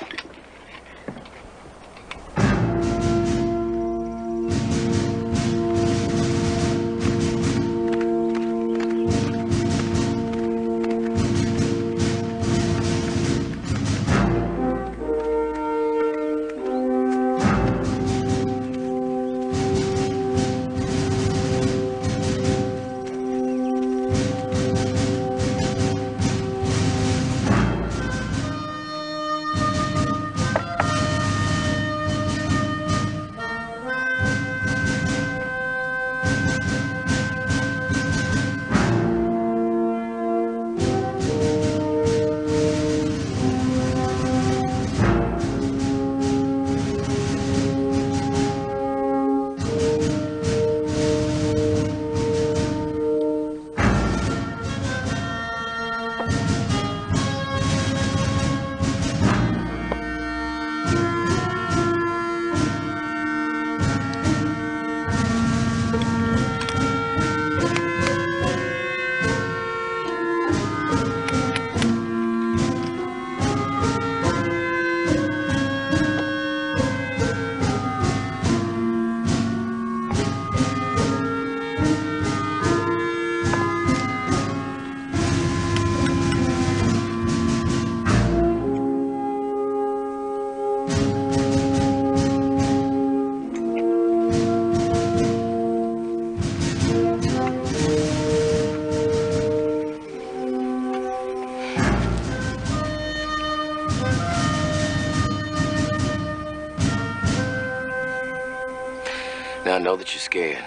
Speaker 7: Now, I know that you're scared,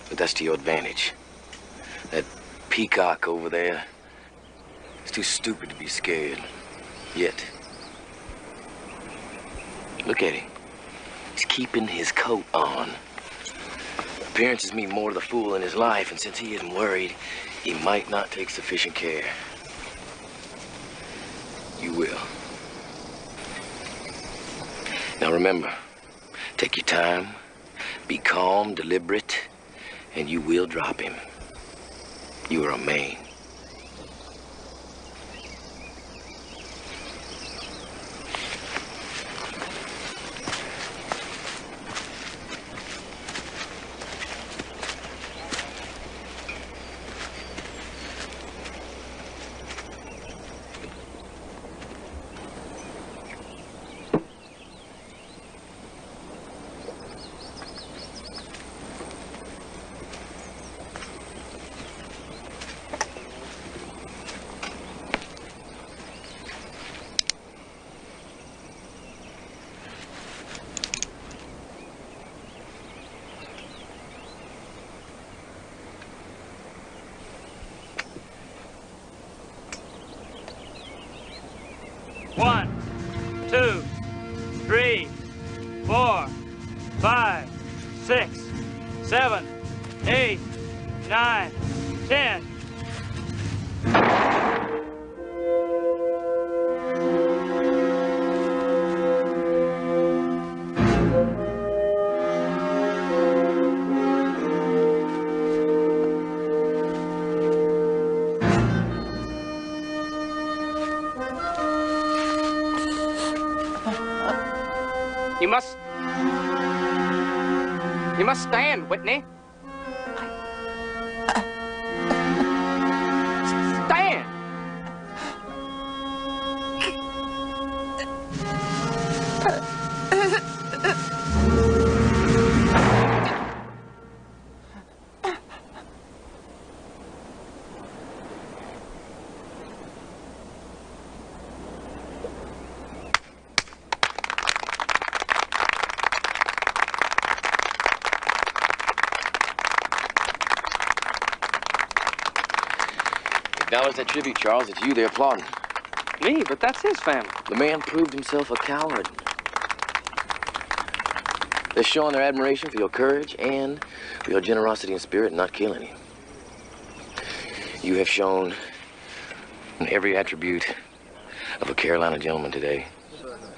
Speaker 7: but that's to your advantage. That peacock over there is too stupid to be scared, yet. Look at him. He's keeping his coat on. Appearances mean more to the fool in his life, and since he isn't worried, he might not take sufficient care. You will. Now remember, take your time, be calm, deliberate, and you will drop him. You are a man.
Speaker 2: One, 2, 3, 4, 5, 6, 7, 8, 9, 10.
Speaker 3: You must stand, Whitney. Stand!
Speaker 7: Acknowledge that tribute, Charles. It's you they're applauding.
Speaker 3: Me? But that's his family.
Speaker 7: The man proved himself a coward. They're showing their admiration for your courage and for your generosity and spirit in not killing him. You have shown every attribute of a Carolina gentleman today.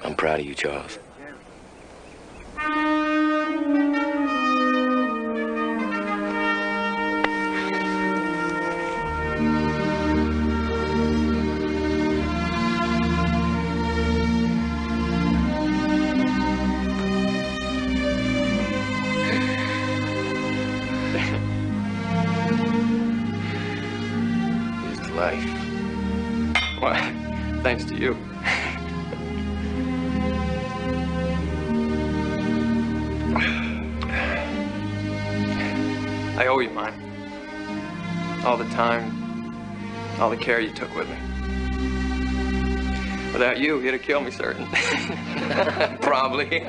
Speaker 7: I'm proud of you, Charles.
Speaker 11: Thanks to you. I owe you mine. All the time, all the care you took with me. Without you, you'd have killed me, certain.
Speaker 7: Probably.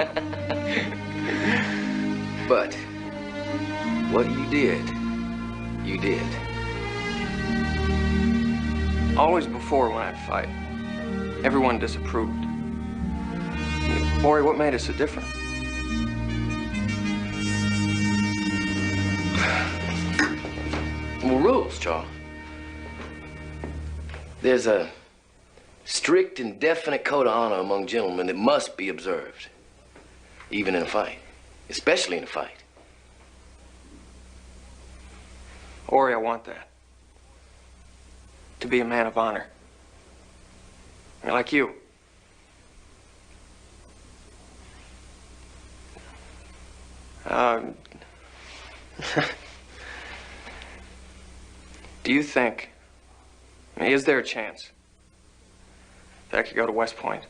Speaker 7: But what you did, you did.
Speaker 11: Always before when I'd fight, everyone disapproved. Ori, what made us so different?
Speaker 7: Well, rules, Charles. There's a strict and definite code of honor among gentlemen that must be observed, even in a fight, especially in a fight.
Speaker 11: Ori, I want that. To be a man of honor. Like you. Do you think, is there a chance that I could go to West Point?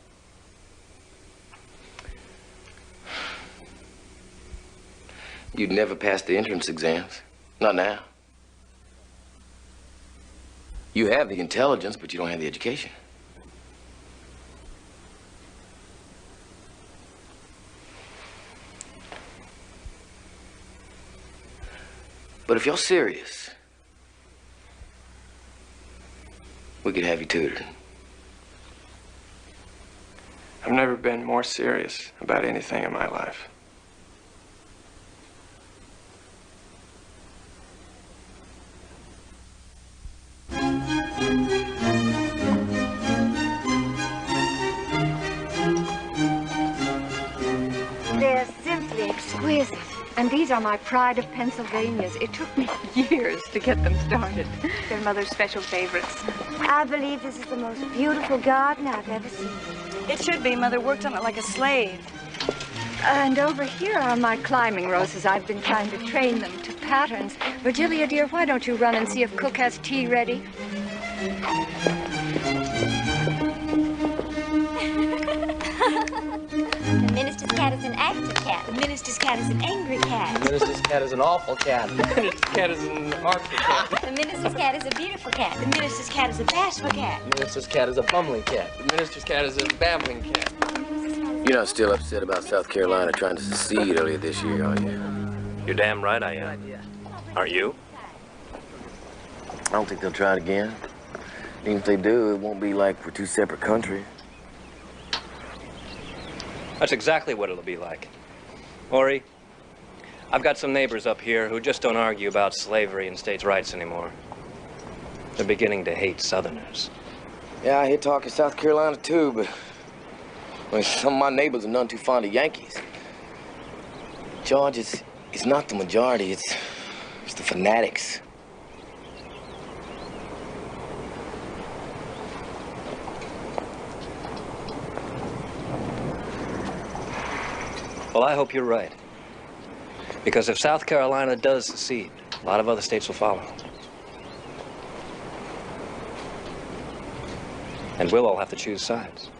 Speaker 7: You'd never pass the entrance exams. Not now. You have the intelligence, but you don't have the education. But if you're serious, we could have you tutored.
Speaker 11: I've never been more serious about anything in my life.
Speaker 8: They're simply exquisite. And these are my pride of Pennsylvanias. It took me years to get them started.
Speaker 5: They're Mother's special favorites.
Speaker 22: I believe this is the most beautiful garden I've ever seen.
Speaker 10: It should be. Mother worked on it like a slave.
Speaker 8: And over here are my climbing roses. I've been trying to train them to patterns. Virgilia, dear, why don't you run and see if Cook has tea ready?
Speaker 22: The minister's cat is an active cat. The minister's cat is an angry cat.
Speaker 4: The minister's cat is an awful cat.
Speaker 11: The minister's cat is an artful cat.
Speaker 22: The minister's cat is a beautiful cat. The minister's cat is a bashful cat.
Speaker 4: The minister's cat is a bumbling cat.
Speaker 11: The minister's cat is a babbling cat.
Speaker 7: You're not still upset about South Carolina trying to secede earlier this year, are you?
Speaker 17: You're damn right I am. Aren't you?
Speaker 7: I don't think they'll try it again. Even if they do, it won't be like we're two separate countries.
Speaker 17: That's exactly what it'll be like. Ori, I've got some neighbors up here who just don't argue about slavery and states' rights anymore. They're beginning to hate Southerners.
Speaker 7: Yeah, I hear talk in South Carolina too, but some of my neighbors are none too fond of Yankees. George, it's not the majority, it's the fanatics.
Speaker 17: Well, I hope you're right. Because if South Carolina does secede, a lot of other states will follow. And we'll all have to choose sides.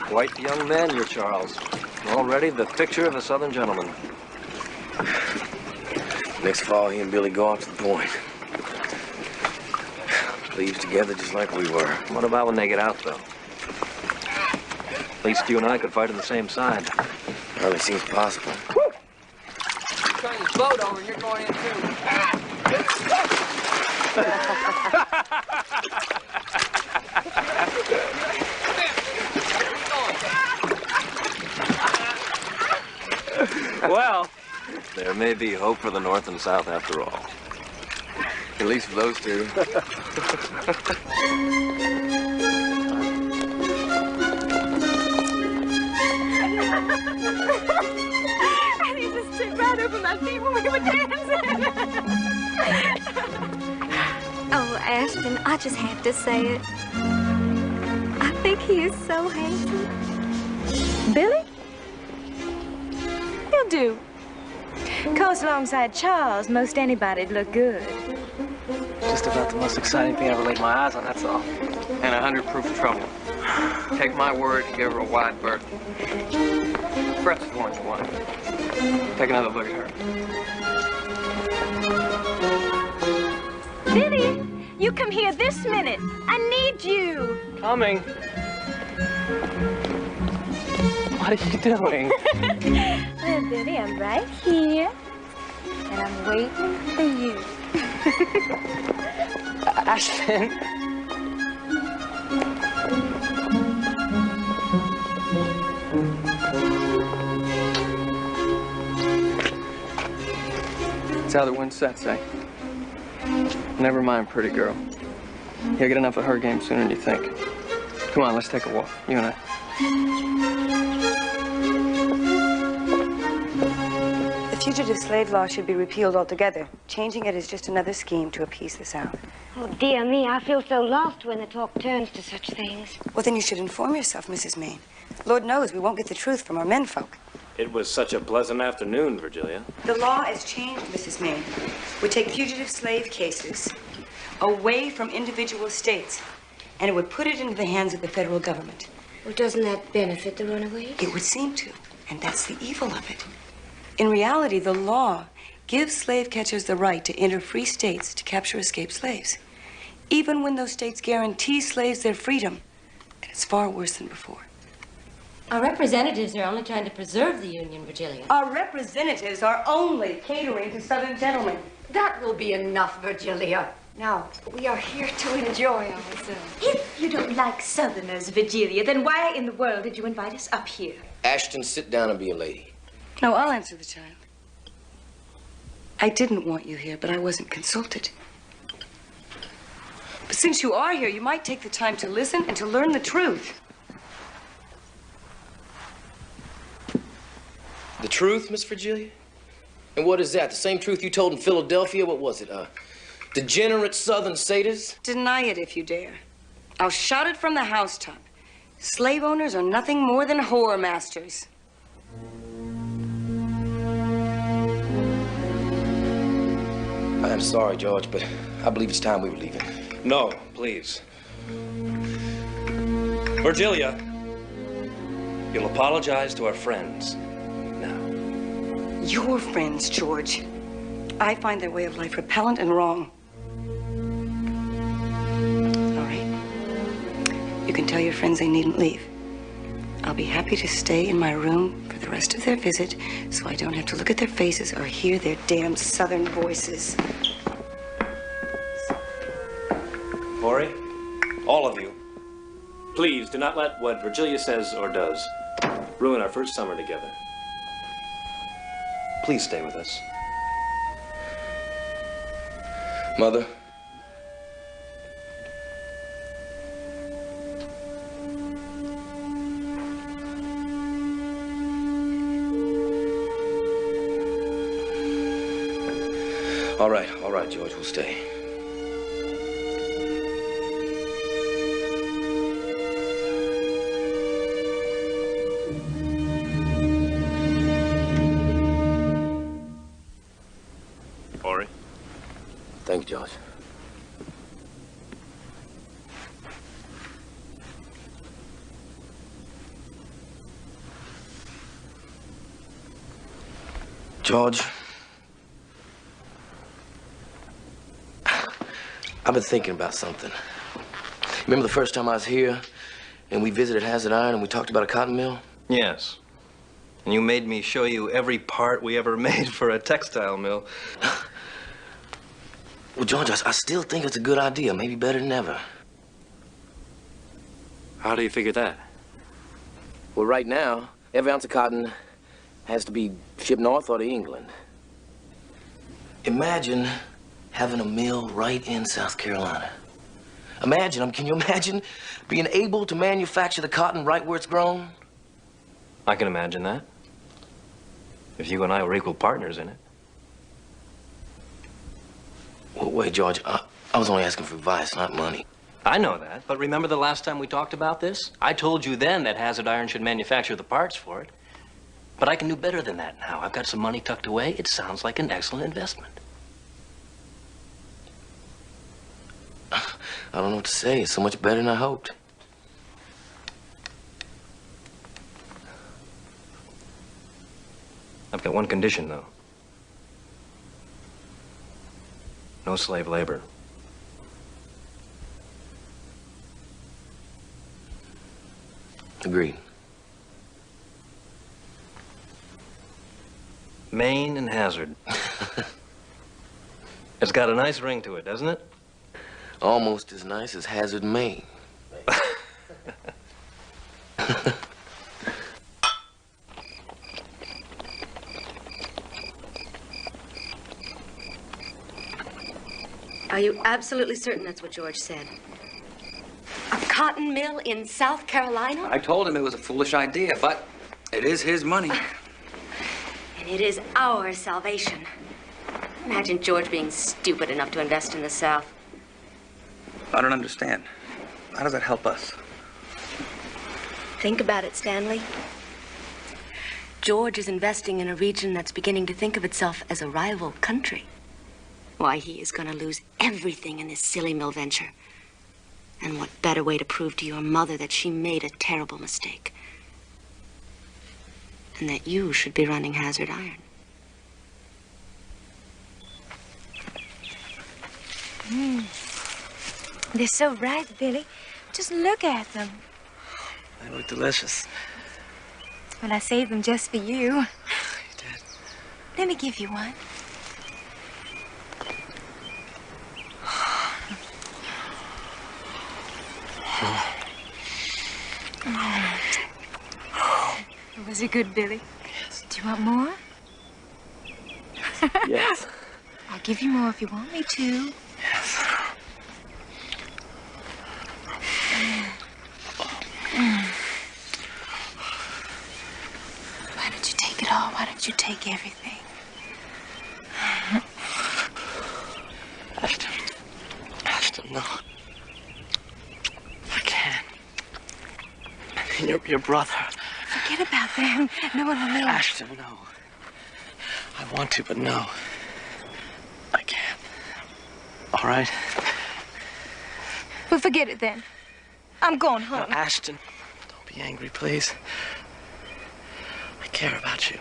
Speaker 17: Quite the young man, you're Charles. Already the picture of a Southern gentleman.
Speaker 7: Next fall, he and Billy go off to the point. Leaves together just like we were.
Speaker 17: What about when they get out, though? At least you and I could fight on the same side.
Speaker 7: Hardly seems possible.
Speaker 11: Turn this boat over and you're going in too.
Speaker 17: Well, there may be hope for the North and South after all.
Speaker 7: At least for those two.
Speaker 21: And he just took right over my feet when we were dancing.
Speaker 22: Oh, Ashton, I just have to say it. I think he is so handsome.
Speaker 5: Billy? He'll do. Coast alongside Charles, most anybody'd look good.
Speaker 4: Just about the most exciting thing I ever laid my eyes on, that's all.
Speaker 11: And 100 proof of trouble. Take my word and give her a wide berth. Brett's the one you want. Take another look at
Speaker 5: Billy,
Speaker 11: her.
Speaker 5: you come here this minute. I need you.
Speaker 11: Coming. What are you doing?
Speaker 5: Well, Billy, I'm right here. And I'm waiting for you.
Speaker 11: Ashton. It's how the wind sets, eh? Never mind, pretty girl. You'll get enough of her game sooner than you think. Come on, let's take a walk, you and I.
Speaker 10: The fugitive slave law should be repealed altogether. Changing it is just another scheme to appease the South.
Speaker 22: Oh, dear me, I feel so lost when the talk turns to such things.
Speaker 10: Well, then you should inform yourself, Mrs. Main. Lord knows we won't get the truth from our menfolk.
Speaker 17: It was such a pleasant afternoon, Virgilia.
Speaker 10: The law has changed, Mrs. Main. We take fugitive slave cases away from individual states, and it would put it into the hands of the federal government.
Speaker 22: Well, doesn't that benefit the runaways?
Speaker 10: It would seem to, and that's the evil of it. In reality, the law gives slave catchers the right to enter free states to capture escaped slaves. even when those states guarantee slaves their freedom. And it's far worse than before.
Speaker 6: Our representatives are only trying to preserve the Union, Virgilia.
Speaker 10: Our representatives are only catering to Southern gentlemen.
Speaker 6: That will be enough, Virgilia.
Speaker 8: Now, we are here to enjoy ourselves.
Speaker 21: If you don't like Southerners, Virgilia, then why in the world did you invite us up here?
Speaker 7: Ashton, sit down and be a lady.
Speaker 10: No, I'll answer the child. I didn't want you here, but I wasn't consulted. But since you are here, you might take the time to listen and to learn the truth.
Speaker 7: The truth, Miss Virgilia? And what is that? The same truth you told in Philadelphia? What was it? Degenerate Southern sadists?
Speaker 10: Deny it if you dare. I'll shout it from the housetop. Slave owners are nothing more than whore masters.
Speaker 7: I'm sorry, George, but I believe it's time we were leaving.
Speaker 17: No, please. Virgilia, you'll apologize to our friends.
Speaker 10: Your friends, George. I find their way of life repellent and wrong. All right. You can tell your friends they needn't leave. I'll be happy to stay in my room for the rest of their visit so I don't have to look at their faces or hear their damn Southern voices.
Speaker 17: Ori, all of you, please do not let what Virgilia says or does ruin our first summer together. Please stay with us.
Speaker 7: Mother. All right, George, we'll stay.
Speaker 13: Ori?
Speaker 7: Thank you, George. George, I've been thinking about something. Remember the first time I was here and we visited Hazard Iron and we talked about a cotton mill?
Speaker 17: Yes. And you made me show you every part we ever made for a textile mill.
Speaker 7: Well, George, I still think it's a good idea, maybe better than ever.
Speaker 17: How do you figure that?
Speaker 7: Well, right now, every ounce of cotton has to be shipped north or to England. Imagine having a mill right in South Carolina. Can you imagine being able to manufacture the cotton right where it's grown?
Speaker 17: I can imagine that. If you and I were equal partners in it.
Speaker 7: Well, wait, George, I was only asking for advice, not money.
Speaker 17: I know that, but remember the last time we talked about this? I told you then that Hazard Iron should manufacture the parts for it. But I can do better than that now. I've got some money tucked away. It sounds like an excellent investment.
Speaker 7: I don't know what to say. It's so much better than I hoped.
Speaker 17: I've got one condition, though. No slave labor.
Speaker 7: Agreed.
Speaker 17: Maine and Hazard. It's got a nice ring to it, doesn't it?
Speaker 7: Almost as nice as Hazard, Maine.
Speaker 6: Are you absolutely certain that's what George said? A cotton mill in South Carolina?
Speaker 9: I told him it was a foolish idea, but it is his money.
Speaker 6: And it is our salvation. Imagine George being stupid enough to invest in the South.
Speaker 9: I don't understand. How does that help us?
Speaker 6: Think about it, Stanley. George is investing in a region that's beginning to think of itself as a rival country. Why, he is going to lose everything in this silly mill venture. And what better way to prove to your mother that she made a terrible mistake? And that you should be running Hazard Iron.
Speaker 21: They're so ripe, Billy. Just look at them.
Speaker 4: They look delicious.
Speaker 21: Well, I saved them just for you.
Speaker 4: You did?
Speaker 21: Let me give you one. Was it good, Billy?
Speaker 4: Yes.
Speaker 21: Do you want more?
Speaker 4: Yes.
Speaker 21: I'll give you more if you want me to.
Speaker 4: Yes.
Speaker 21: Why don't you take it all? Why don't you take everything?
Speaker 4: Ashton, no. I can't. I mean, your brother.
Speaker 21: Forget about them. No one will know.
Speaker 4: Ashton, no. I want to, but no. I can't. All right?
Speaker 21: Well, forget it then. I'm going home.
Speaker 4: Now, Ashton, don't be angry, please. I care about you.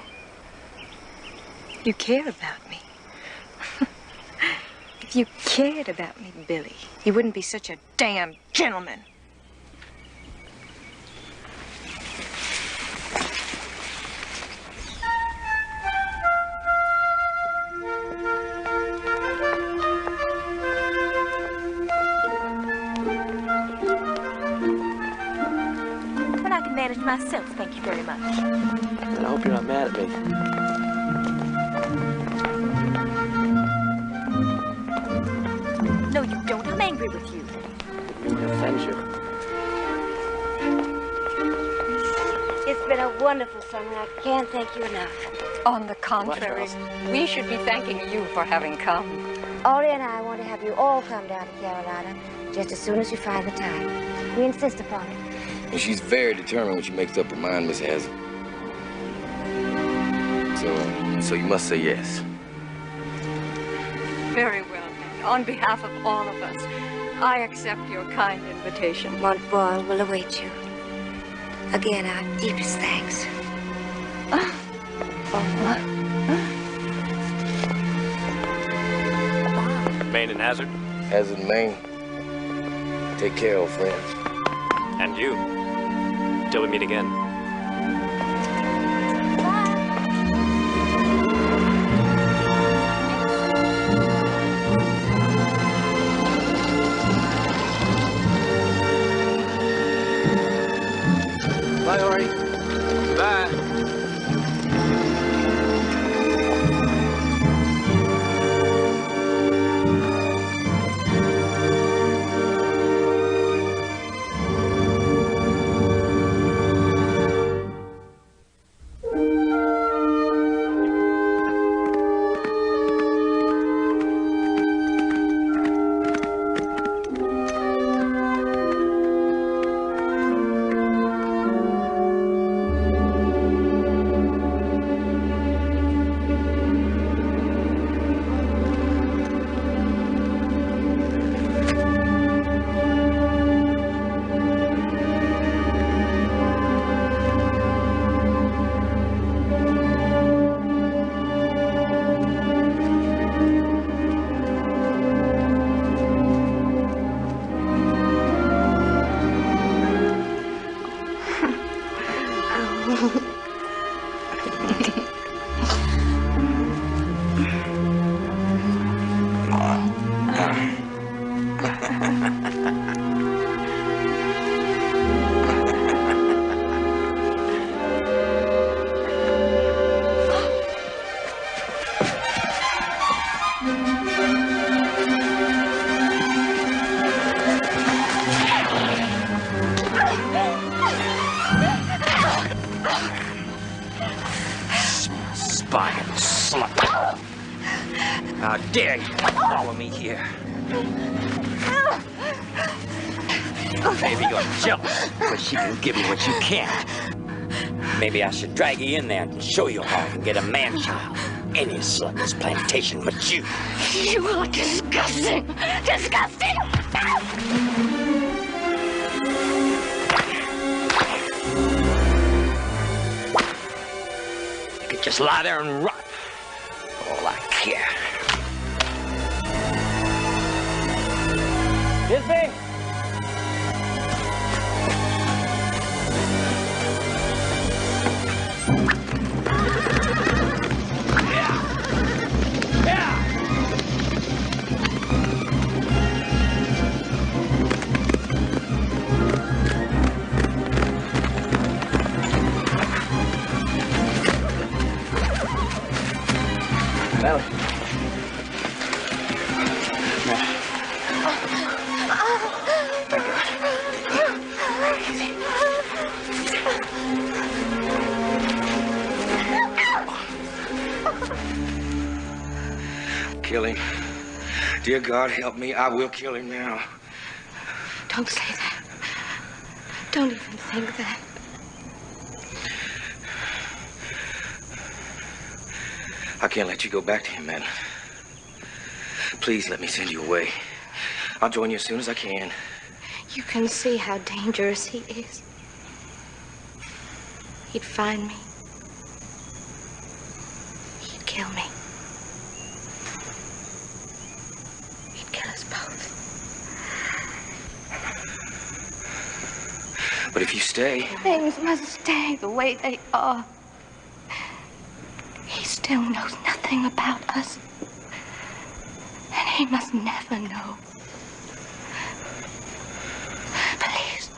Speaker 21: You care about me? If you cared about me, Billy, you wouldn't be such a damn gentleman. Well, I can manage myself, thank you very much.
Speaker 4: And I hope you're not mad at me.
Speaker 21: No, you don't. I'm angry with you.
Speaker 4: It offends you.
Speaker 22: It's been a wonderful summer. I can't thank you enough.
Speaker 8: On the contrary, we should be thanking you for having come.
Speaker 22: Ori and I want to have you all come down to Carolina just as soon as you find the time. We insist upon it.
Speaker 7: And she's very determined when she makes up her mind, Miss Hazard. So you must say yes.
Speaker 8: Very well. On behalf of all of us, I accept your kind invitation.
Speaker 22: Montboil will await you. Again, our deepest thanks.
Speaker 15: Maine and Hazard?
Speaker 7: Hazard and Maine. Take care, old friends.
Speaker 15: And you. Till we meet again.
Speaker 4: Bye, Ori.
Speaker 11: Bye.
Speaker 1: How dare you follow me here? Maybe you're jealous because she can give me what you can't. Maybe I should drag you in there and show you how I can get a man-child. Any slut on this plantation but you.
Speaker 22: You are disgusting! Disgusting!
Speaker 1: You could just lie there and rot. For all I care.
Speaker 14: Gisby?
Speaker 17: Kill him. Dear God, help me. I will kill him now.
Speaker 5: Don't say that. Don't even think that.
Speaker 17: I can't let you go back to him, man. Please let me send you away. I'll join you as soon as I can.
Speaker 5: You can see how dangerous he is. He'd find me. He'd kill me. He'd kill us both.
Speaker 17: But if you stay...
Speaker 5: Things must stay the way they are. He still knows nothing about us. And he must never know. Please.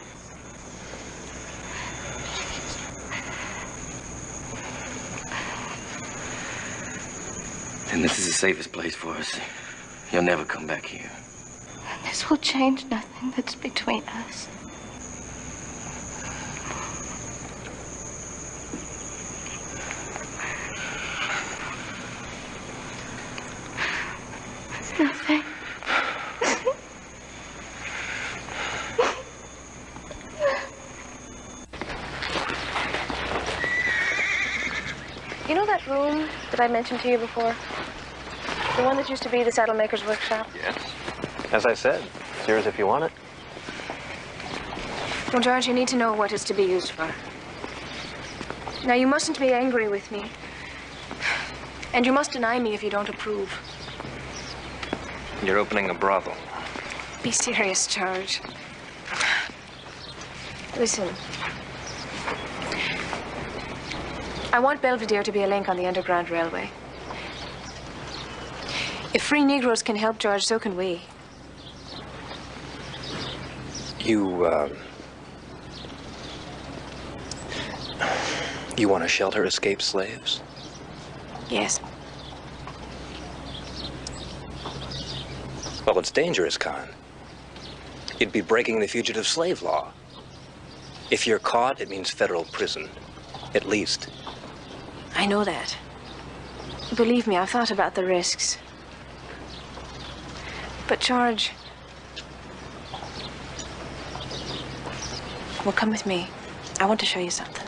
Speaker 17: Then this is the safest place for us. He'll never come back here.
Speaker 5: And this will change nothing that's between us. Nothing.
Speaker 16: You know that room that I mentioned to you before? The one that used to be the saddle maker's workshop?
Speaker 15: Yes. As I said, it's yours if you want it.
Speaker 16: Well, George, you need to know what it's to be used for. Now, you mustn't be angry with me. And you must deny me if you don't approve.
Speaker 15: You're opening a brothel.
Speaker 16: Be serious, George. Listen. I want Belvedere to be a link on the Underground Railway. If free Negroes can help, George, so can we.
Speaker 15: You want to shelter escaped slaves?
Speaker 16: Yes.
Speaker 15: Well, it's dangerous, Con. You'd be breaking the fugitive slave law. If you're caught, it means federal prison, at least.
Speaker 16: I know that. Believe me, I've thought about the risks. But, George... Well, come with me. I want to show you something.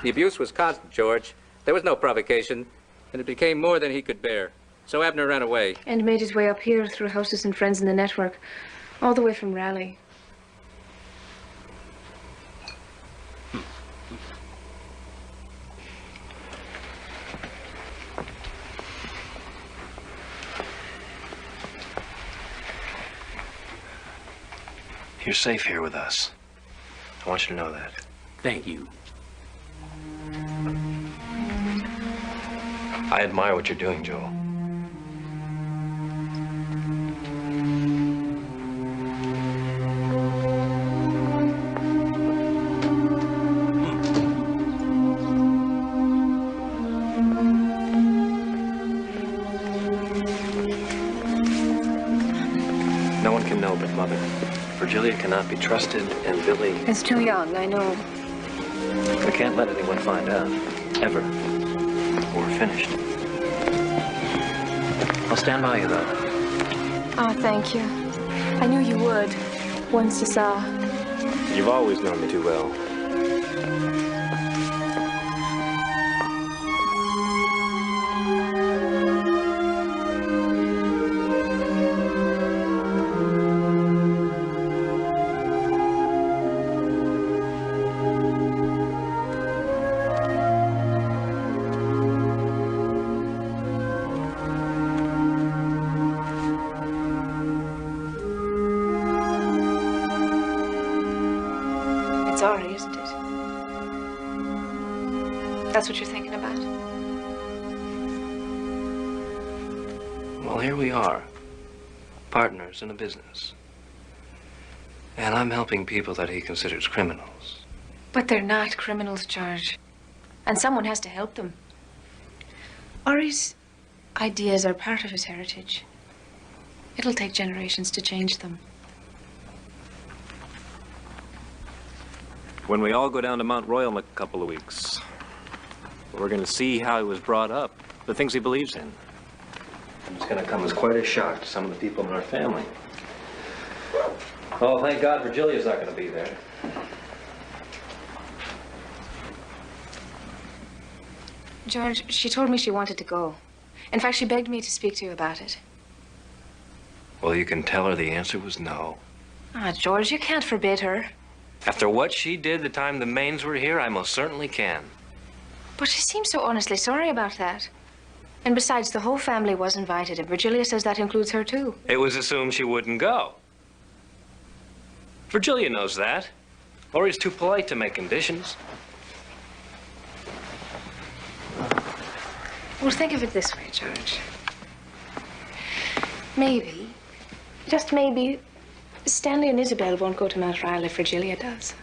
Speaker 18: The abuse was constant, George. There was no provocation, and it became more than he could bear. So Abner ran away.
Speaker 16: And made his way up here through hostess and friends in the network, all the way from Raleigh.
Speaker 17: You're safe here with us. I want you to know that.
Speaker 18: Thank you.
Speaker 17: I admire what you're doing, Joel.
Speaker 15: No one can know but Mother. Virgilia cannot be trusted, and Billy...
Speaker 16: It's too young, I know.
Speaker 15: We can't let anyone find out, ever. We're finished. I'll stand by you, though.
Speaker 16: Oh, thank you. I knew you would, once you saw.
Speaker 15: You've always known me too well.
Speaker 5: Ori, isn't it? That's what you're thinking about?
Speaker 15: Well, here we are, partners in a business. And I'm helping people that he considers criminals.
Speaker 5: But they're not criminals, George. And someone has to help them. Ori's ideas are part of his heritage. It'll take generations to change them.
Speaker 15: When we all go down to Mount Royal in a couple of weeks, we're going to see how he was brought up, the things he believes in. It's going to come as quite a shock to some of the people in our family. Oh, thank God Virgilia's not going to be there.
Speaker 5: George, she told me she wanted to go. In fact, she begged me to speak to you about it.
Speaker 15: Well, you can tell her the answer was no.
Speaker 5: Ah, George, you can't forbid her.
Speaker 15: After what she did the time the Mains were here, I most certainly can.
Speaker 5: But she seems so honestly sorry about that. And besides, the whole family was invited, and Virgilia says that includes her, too.
Speaker 15: It was assumed she wouldn't go. Virgilia knows that. Ori's too polite to make conditions.
Speaker 5: Well, think of it this way, George. Maybe, just maybe, Stanley and Isabel won't go to Mount Royal if Virgilia does.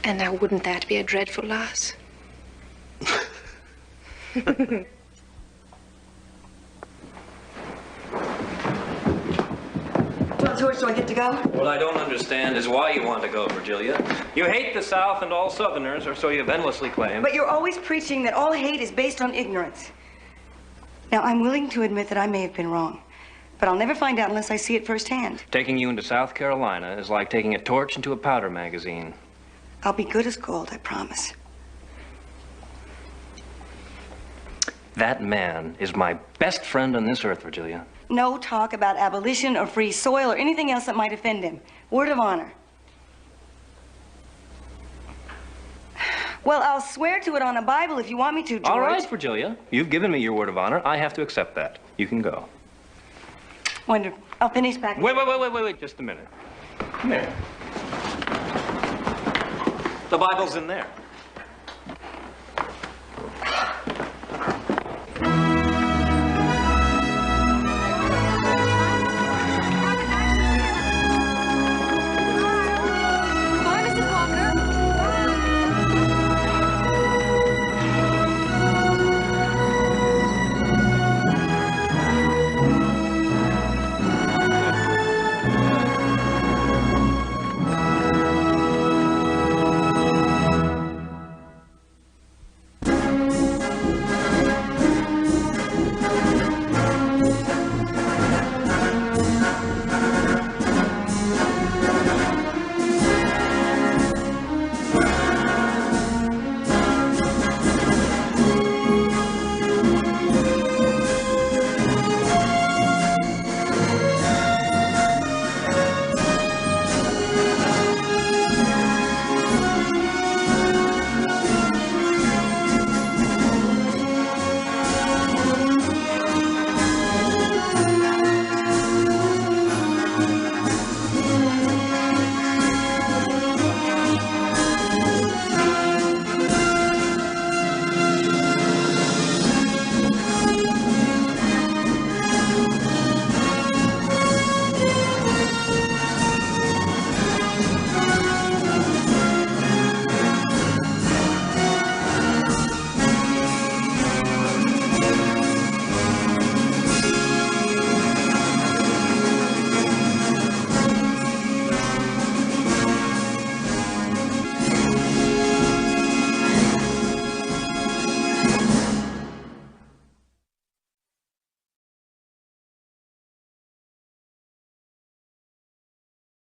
Speaker 5: And now, wouldn't that be a dreadful loss?
Speaker 10: Well, George, do I get to go?
Speaker 15: What I don't understand is why you want to go, Virgilia. You hate the South and all Southerners, or so you've endlessly claimed.
Speaker 10: But you're always preaching that all hate is based on ignorance. Now, I'm willing to admit that I may have been wrong, but I'll never find out unless I see it firsthand.
Speaker 15: Taking you into South Carolina is like taking a torch into a powder magazine.
Speaker 10: I'll be good as gold, I promise.
Speaker 15: That man is my best friend on this earth, Virgilia.
Speaker 10: No talk about abolition or free soil or anything else that might offend him. Word of honor. Well, I'll swear to it on a Bible if you want me to, George.
Speaker 15: All right, Virgilia. You've given me your word of honor. I have to accept that. You can go.
Speaker 10: Wonderful. I'll finish back.
Speaker 15: Wait. Just a minute. Come here. The Bible's in there.